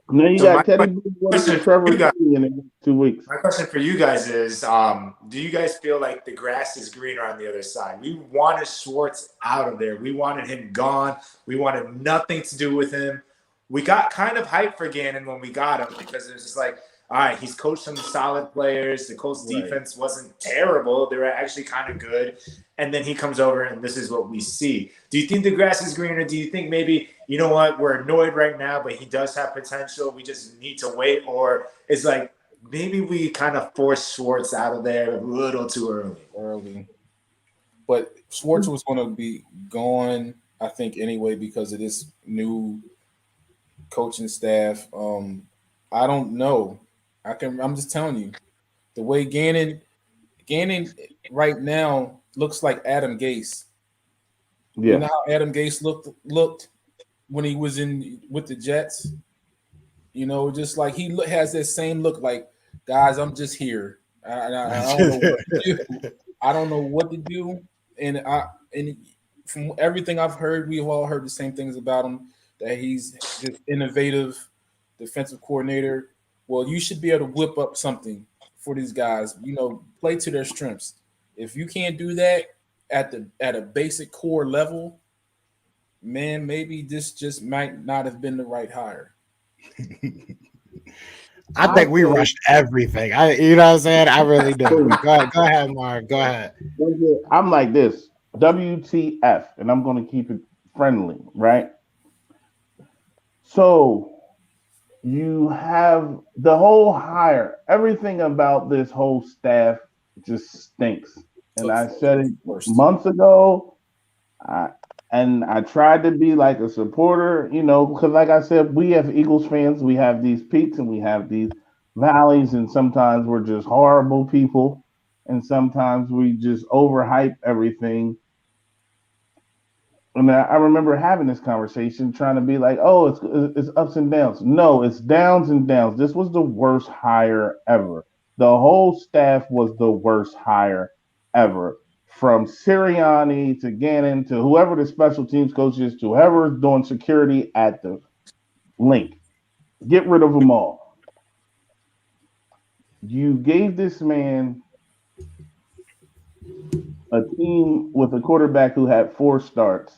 Then you got Teddy Bridgewater and Trevor in 2 weeks. My question for you guys is, do you guys feel like the grass is greener on the other side? We wanted Schwartz out of there. We wanted him gone. We wanted nothing to do with him. We got kind of hyped for Gannon when we got him because it was just like, all right, he's coached some solid players. The Colts defense wasn't terrible. They were actually kind of good. And then he comes over and this is what we see. Do you think the grass is greener? Do you think maybe, you know what, we're annoyed right now, but he does have potential. We just need to wait. Or it's like maybe we kind of forced Schwartz out of there a little too early. But Schwartz was going to be gone, I think, anyway, because of this new coaching staff. I don't know. I'm just telling you, the way Gannon right now looks like Adam Gase. Yeah. You know how Adam Gase looked when he was with the Jets? Just like he has that same look like, guys, I'm just here. I don't know what to do. I don't know what to do. And from everything I've heard, we've all heard the same things about him, that he's this innovative defensive coordinator. Well, you should be able to whip up something for these guys, play to their strengths. If you can't do that at a basic core level, man, maybe this just might not have been the right hire. I think we rushed everything. You know what I'm saying? I really do. Go ahead, Mark. Go ahead. I'm like this, WTF, and I'm going to keep it friendly, right? So you have the whole hire. Everything about this whole staff just stinks. And I said it months ago. And I tried to be like a supporter, because like I said, we as Eagles fans, we have these peaks and we have these valleys, and sometimes we're just horrible people, and sometimes we just overhype everything. And I remember having this conversation, trying to be like, oh, it's ups and downs. No, it's downs and downs. This was the worst hire ever. The whole staff was the worst hire ever. From Sirianni to Gannon to whoever the special teams coach is to whoever is doing security at the link. Get rid of them all. You gave this man a team with a quarterback who had 4 starts,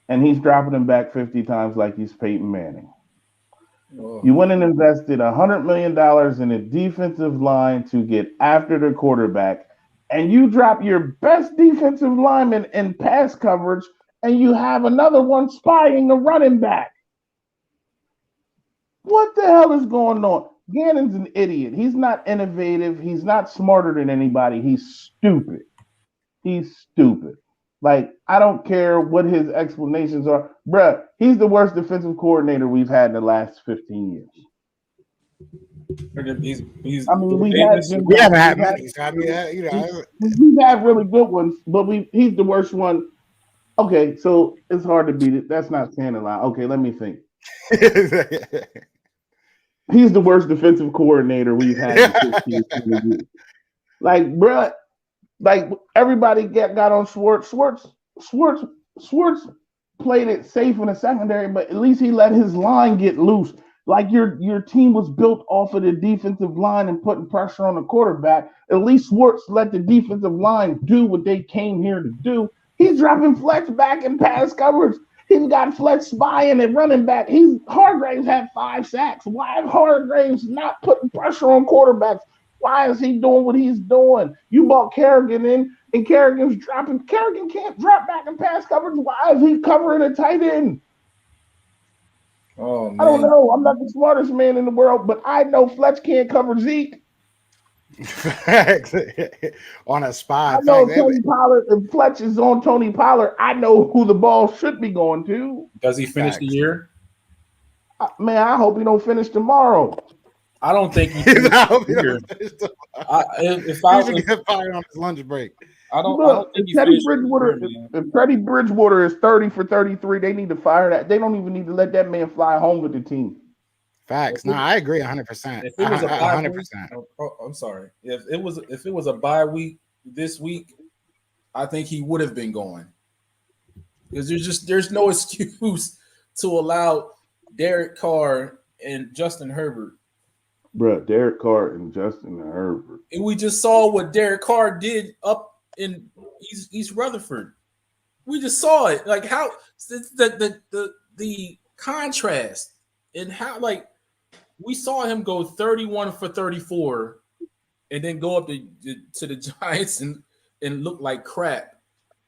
and he's dropping him back 50 times like he's Peyton Manning. Oh. You went and invested $100 million in a defensive line to get after the quarterback, and you drop your best defensive lineman in pass coverage, and you have another one spying a running back. What the hell is going on? Gannon's an idiot. He's not innovative. He's not smarter than anybody. He's stupid. He's stupid. Like, I don't care what his explanations are. Bruh, he's the worst defensive coordinator we've had in the last 15 years. We haven't had many. We've had really good ones, but he's the worst one. Okay, so it's hard to beat it. That's not saying a lot. Okay, let me think. He's the worst defensive coordinator we've had in 15 years. Like, bruh, like everybody got on Schwartz. Schwartz played it safe in the secondary, but at least he let his line get loose. Like your team was built off of the defensive line and putting pressure on the quarterback. At least Schwartz let the defensive line do what they came here to do. He's dropping flex back in pass coverage. He's got flex spying and running back. Hargraves had 5 sacks. Why is Hargraves not putting pressure on quarterbacks? Why is he doing what he's doing? You brought Kerrigan in. and Kerrigan's dropping. Kerrigan can't drop back in pass coverage. Why is he covering a tight end? Oh man, I don't know. I'm not the smartest man in the world, but I know Fletch can't cover Zeke. On a spy. I know Tony Pollard. If Fletch is on Tony Pollard, I know who the ball should be going to. does he finish the year? Man, I hope he don't finish tomorrow. I don't think he finished the year. If I should get fired on his lunch break. I don't think if Teddy Bridgewater is 30 for 33, they need to fire that. They don't even need to let that man fly home with the team. Facts. No, I agree 100%. If it was a bye 100%. week, I'm sorry. If it was a bye week this week, I think he would have been going. Because there's no excuse to allow Derek Carr and Justin Herbert. Bro, Derek Carr and Justin Herbert. And we just saw what Derek Carr did up in East Rutherford. We just saw it. Like how the contrast and how like we saw him go 31 for 34 and then go up to the Giants and look like crap.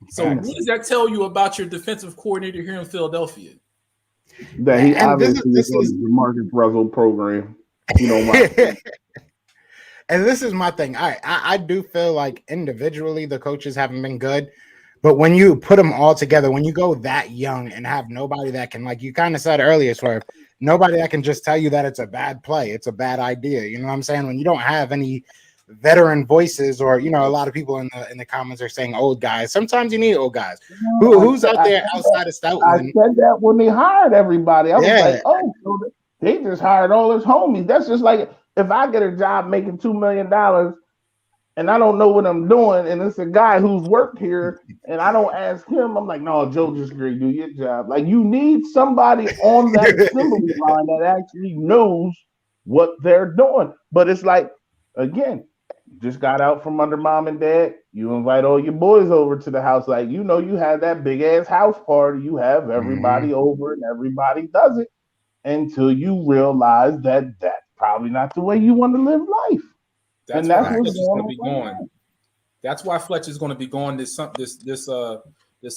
So what does that tell you about your defensive coordinator here in Philadelphia? That he obviously is on the Marcus Russell program. You know, and this is my thing. I do feel like individually the coaches haven't been good, but when you put them all together, when you go that young and have nobody that can, like you kind of said earlier, Swerve, nobody that can just tell you that it's a bad play, it's a bad idea. You know what I'm saying? When you don't have any veteran voices, or you know, a lot of people in the comments are saying old guys. Sometimes you need old guys. Who's out there outside of Stoutland? I said that when they hired everybody. I was like, oh, so they just hired all his homies. That's just like if I get a job making $2 million and I don't know what I'm doing, and it's a guy who's worked here, and I don't ask him, I'm like, no, Joe, just agree, do your job. Like you need somebody on that assembly line that actually knows what they're doing. But it's like, again, just got out from under mom and dad. You invite all your boys over to the house, like you know, you have that big ass house party. You have everybody over, and everybody does it. Until you realize that that's probably not the way you want to live life. That's why Fletch is going to be going. That's why Fletch is going to be going this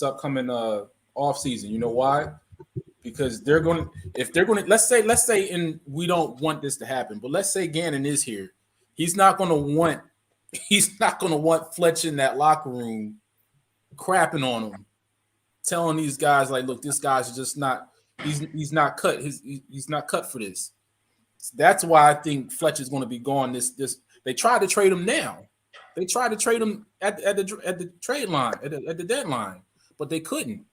upcoming off season. You know why? Because if they're going to let's say, and we don't want this to happen, but let's say Gannon is here. He's not going to want Fletch in that locker room crapping on him, telling these guys like, look, this guy's just not. He's not cut. He's not cut for this. That's why I think Fletch is going to be gone. This they tried to trade him now. They tried to trade him at the trade line at the deadline, but they couldn't.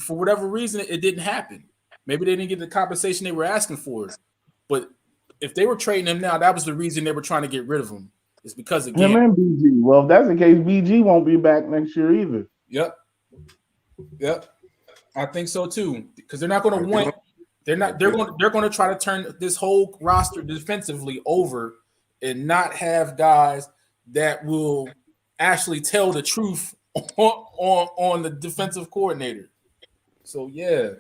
For whatever reason, it didn't happen. Maybe they didn't get the compensation they were asking for. But if they were trading him now, that was the reason they were trying to get rid of him. It's because of him and BG. Well, if that's the case, BG won't be back next year either. Yep. I think so too, because they're not going to want. They're going to try to turn this whole roster defensively over and not have guys that will actually tell the truth on the defensive coordinator. So yeah,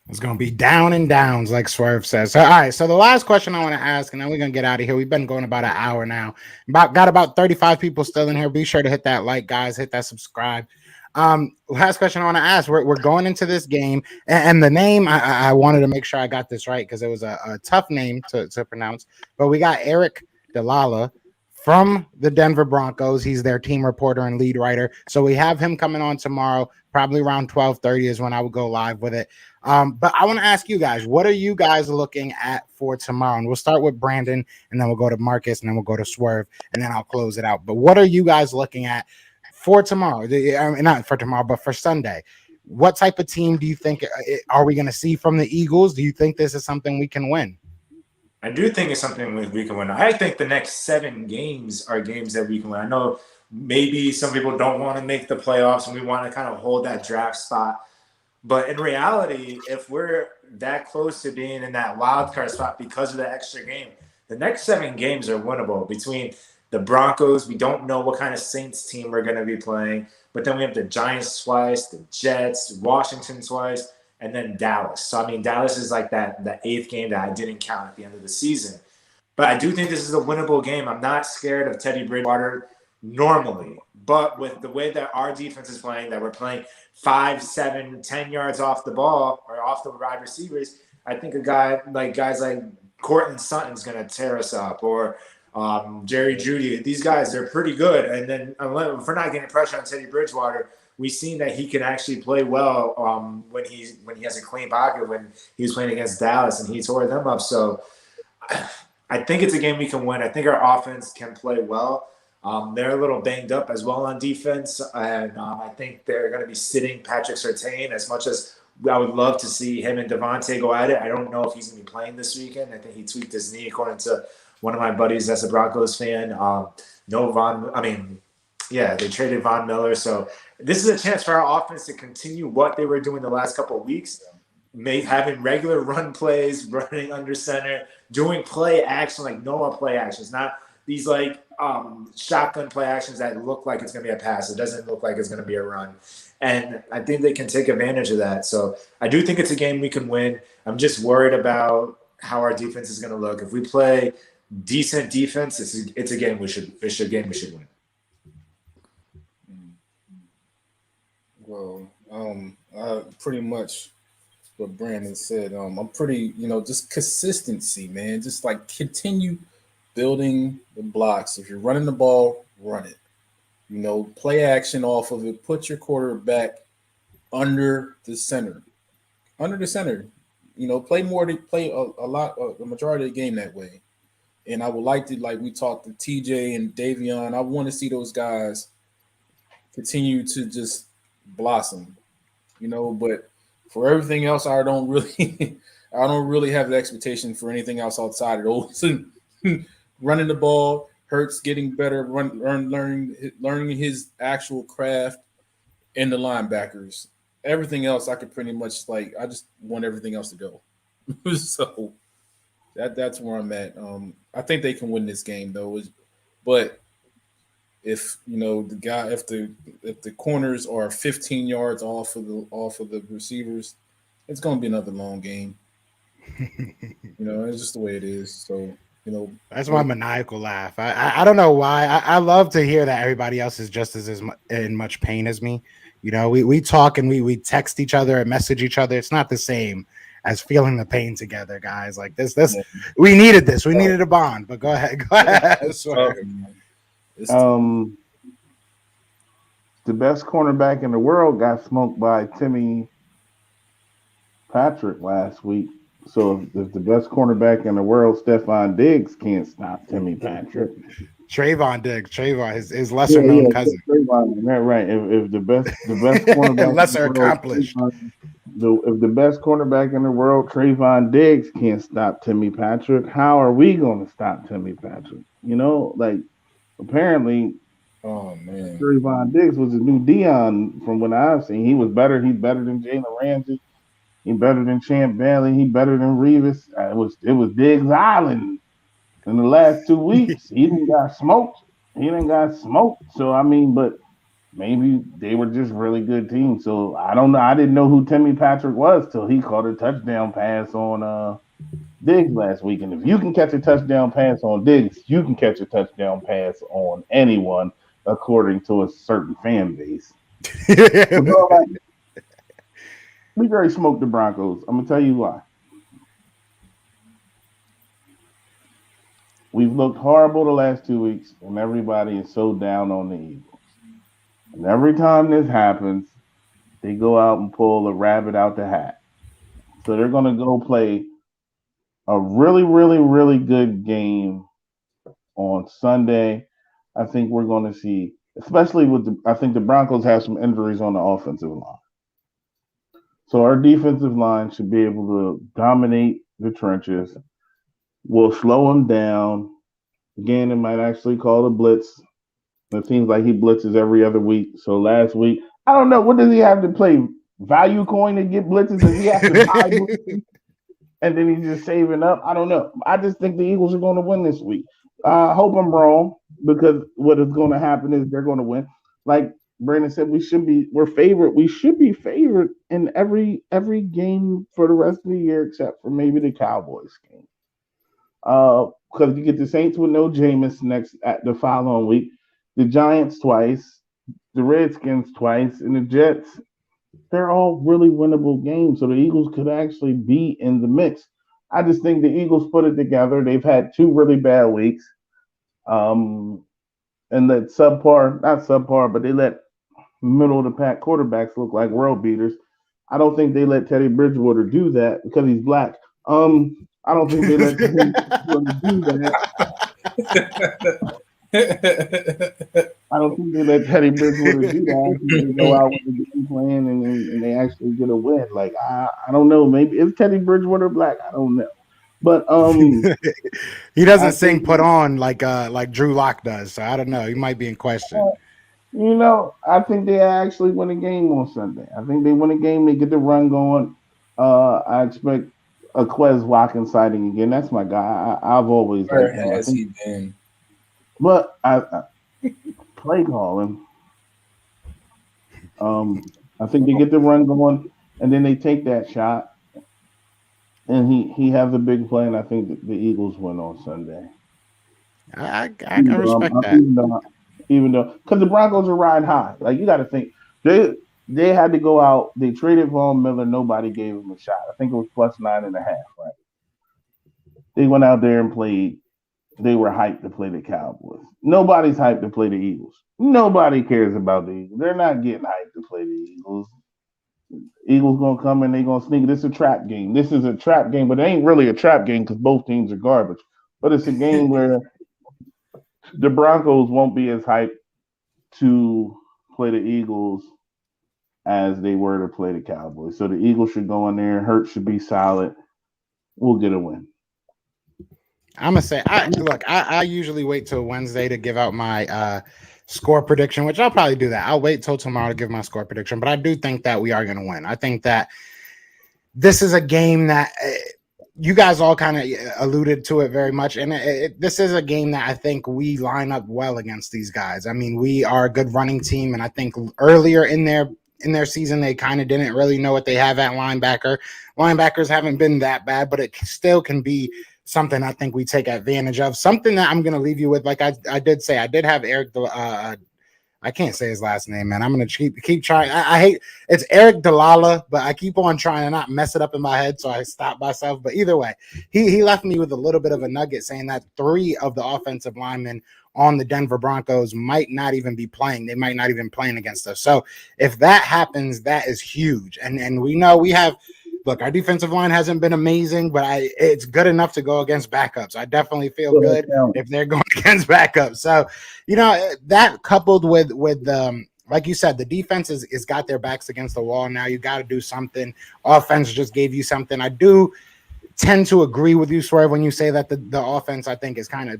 it's going to be down and downs, like Swerve says. So, all right. So the last question I want to ask, and then we're going to get out of here. We've been going about an hour now. Got about 35 people still in here. Be sure to hit that like, guys. Hit that subscribe. Last question I want to ask. We're going into this game, and the name I wanted to make sure I got this right because it was a tough name to pronounce. But we got Eric Delala from the Denver Broncos. He's their team reporter and lead writer. So we have him coming on tomorrow, probably around 12:30 is when I would go live with it. But I want to ask you guys, what are you guys looking at for tomorrow? And we'll start with Brandon, and then we'll go to Marcus, and then we'll go to Swerve, and then I'll close it out. But what are you guys looking at for tomorrow? Not for tomorrow, but for Sunday. What type of team do you think are we going to see from the Eagles? Do you think this is something we can win? I do think it's something we can win. I think the next 7 games are games that we can win. I know maybe some people don't want to make the playoffs and we want to kind of hold that draft spot. But in reality, if we're that close to being in that wild card spot because of the extra game, the next 7 games are winnable. Between the Broncos, we don't know what kind of Saints team we're going to be playing. But then we have the Giants twice, the Jets, Washington twice, and then Dallas. So, I mean, Dallas is like the 8th game that I didn't count at the end of the season. But I do think this is a winnable game. I'm not scared of Teddy Bridgewater normally. But with the way that our defense is playing, that we're playing 5, 7, 10 yards off the ball or off the wide receivers, I think guys like Cortland Sutton's going to tear us up, or Jerry Jeudy. These guys, they're pretty good. And then if we're not getting pressure on Teddy Bridgewater, we've seen that he can actually play well when he has a clean pocket. When he was playing against Dallas and he tore them up. So I think it's a game we can win. I think our offense can play well. They're a little banged up as well on defense, and I think they're going to be sitting Patrick Surtain. As much as I would love to see him and Devontae go at it, I don't know if he's going to be playing this weekend. I think he tweaked his knee, according to one of my buddies that's a Broncos fan. They traded Von Miller. So this is a chance for our offense to continue what they were doing the last couple of weeks, having regular run plays, running under center, doing play action, like Noah play actions, not these shotgun play actions that look like it's going to be a pass. It doesn't look like it's going to be a run. And I think they can take advantage of that. So I do think it's a game we can win. I'm just worried about how our defense is going to look. If we play decent defense, it's a game we should win. Well, pretty much what Brandon said. I'm pretty, just consistency, man. Just like continue building the blocks. If you're running the ball, run it. Play action off of it. Put your quarterback under the center. Play a majority of the game that way. And I would like to, like we talked to TJ and Davion, I want to see those guys continue to just blossom, but for everything else, I don't really have the expectation for anything else outside of those. Running the ball, Hurts getting better, learning his actual craft, and the linebackers. Everything else, I could pretty much I just want everything else to go. So that's where I'm at. I think they can win this game though, but if the corners are 15 yards off of the receivers, it's going to be another long game. It's just the way it is. So that's my maniacal laugh. I don't know why. I love to hear that everybody else is just as in much pain as me. We talk and we text each other and message each other. It's not the same as feeling the pain together, guys. Like this, we needed this. We needed a bond. But go ahead. The best cornerback in the world got smoked by Timmy Patrick last week. So if the best cornerback in the world, Stephon Diggs, can't stop Timmy Patrick. Trayvon Diggs, his lesser known cousin. Trayvon, right. If the best cornerback lesser accomplished. If the best cornerback in the world, Trayvon Diggs, can't stop Timmy Patrick, how are we going to stop Timmy Patrick? Apparently, oh man, Trayvon Diggs was a new Dion from what I've seen. He was better. He's better than Jalen Ramsey. He's better than Champ Bailey. He's better than Revis. It was Diggs Island in the last 2 weeks. He didn't got smoked. So but maybe they were just really good teams. So I don't know. I didn't know who Timmy Patrick was till he caught a touchdown pass on Diggs last week. And if you can catch a touchdown pass on Diggs, you can catch a touchdown pass on anyone, according to a certain fan base. We already smoked the Broncos. I'm going to tell you why. We've looked horrible the last 2 weeks, and everybody is so down on the Eagles. And every time this happens, they go out and pull a rabbit out the hat. So they're going to go play a really, really, really good game on Sunday. I think we're going to see, especially I think the Broncos have some injuries on the offensive line. So our defensive line should be able to dominate the trenches. We'll slow them down. Gannon might actually call the blitz. It seems like he blitzes every other week. So last week, I don't know. What does he have to play? Value coin to get blitzes? Does he have to buy blitzes? And then he's just saving up? I don't know. I just think the Eagles are going to win this week. I hope I'm wrong, because what is going to happen is they're going to win. Like Brandon said, we should be favored in every game for the rest of the year, except for maybe the Cowboys game. Because you get the Saints with no Jameis next at the following week, the Giants twice, the Redskins twice, and the Jets. They're all really winnable games, so the Eagles could actually be in the mix. I just think the Eagles put it together. They've had two really bad weeks, um, and let subpar, not subpar, but they let middle of the pack quarterbacks look like world beaters. I don't think they let Teddy Bridgewater do that because he's black. I don't think they let Teddy Bridgewater do that. I don't think they let Teddy Bridgewater do that. I think they go out with the game plan and they actually get a win. Like I don't know. Maybe is Teddy Bridgewater black? I don't know. But he doesn't I sing think "Put On" like Drew Lock does. So I don't know. He might be in question. I think they actually win a game on Sunday. I think they win a game. They get the run going. I expect a Quez Watkins sighting again. That's my guy. I've always Where liked him. I has think, he been? but I play call him. I think they get the run going, and then they take that shot, and he has a big play, and I think the Eagles win on Sunday. I can respect that. Even though, because the Broncos are riding high. Like you got to think they had to go out. They traded Von Miller. Nobody gave him a shot. I think it was plus 9.5. Right? They went out there and played. They were hyped to play the Cowboys. Nobody's hyped to play the Eagles. Nobody cares about the Eagles. They're not getting hyped to play the Eagles. Eagles gonna come and they gonna sneak. This is a trap game. This is a trap game, but it ain't really a trap game because both teams are garbage. But it's a game where the Broncos won't be as hyped to play the Eagles as they were to play the Cowboys. So the Eagles should go in there. Hurts should be solid. We'll get a win. I'm gonna say, I usually wait till Wednesday to give out my score prediction, which I'll probably do that. I'll wait till tomorrow to give my score prediction, but I do think that we are gonna win. I think that this is a game that you guys all kind of alluded to it very much, and this is a game that I think we line up well against these guys. I mean, we are a good running team, and I think earlier in their season they kind of didn't really know what they have at linebacker. Linebackers haven't been that bad, but it still can be something I think we take advantage of. Something that I'm going to leave you with, like I did say, I did have Eric. I can't say his last name, man. I'm going to keep trying. I hate it's Eric Dalala, but I keep on trying to not mess it up in my head, so I stop myself. But either way, he left me with a little bit of a nugget saying that 3 of the offensive linemen on the Denver Broncos might not even be playing. They might not even playing against us. So if that happens, that is huge. And we know we have. Look, our defensive line hasn't been amazing, but it's good enough to go against backups. I definitely feel good if they're going against backups. So, that coupled with like you said, the defense is got their backs against the wall now. You got to do something. Offense just gave you something. I do tend to agree with you, Swerve, when you say that the offense, I think, is kind of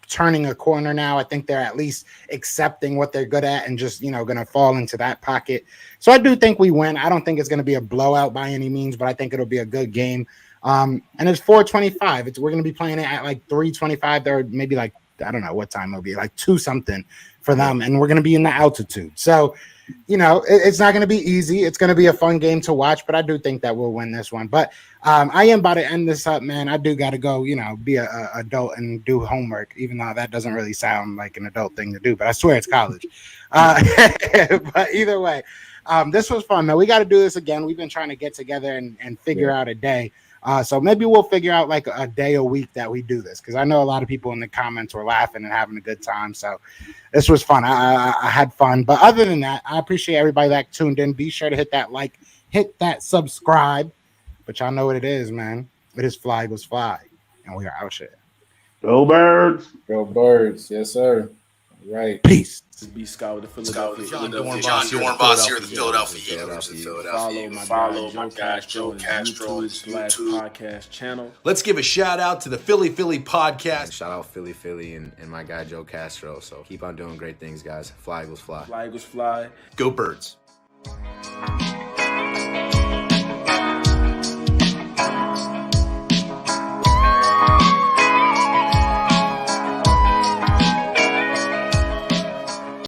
turning a corner now. I think they're at least accepting what they're good at and just, going to fall into that pocket. So I do think we win. I don't think it's going to be a blowout by any means, but I think it'll be a good game. And it's 4:25. We're going to be playing it at like 3:25 or maybe like, I don't know what time it'll be, like 2 something for them. And we're going to be in the altitude. So, it's not going to be easy. It's going to be a fun game to watch, but I do think that we'll win this one. But I am about to end this up, man. I do got to go, be a adult and do homework, even though that doesn't really sound like an adult thing to do, but I swear it's college. But either way, this was fun, man. We got to do this again. We've been trying to get together and figure out a day. So maybe we'll figure out like a day a week that we do this, because I know a lot of people in the comments were laughing and having a good time. So this was fun. I had fun. But other than that, I appreciate everybody that tuned in. Be sure to hit that like, hit that subscribe. But y'all know what it is, man. It is Fly Eagles Fly, and we are out here. Go Birds. Go Birds. Yes, sir. All right. Peace. B Scout with the Philadelphia. John Dorn Boss here, the Philadelphia Eagles. Follow my guy Joe Castro on his YouTube podcast channel. Let's give a shout out to the Philly podcast. Shout out Philly and my guy Joe Castro. So keep on doing great things, guys. Fly Eagles Fly. Fly Eagles Fly. Go Birds.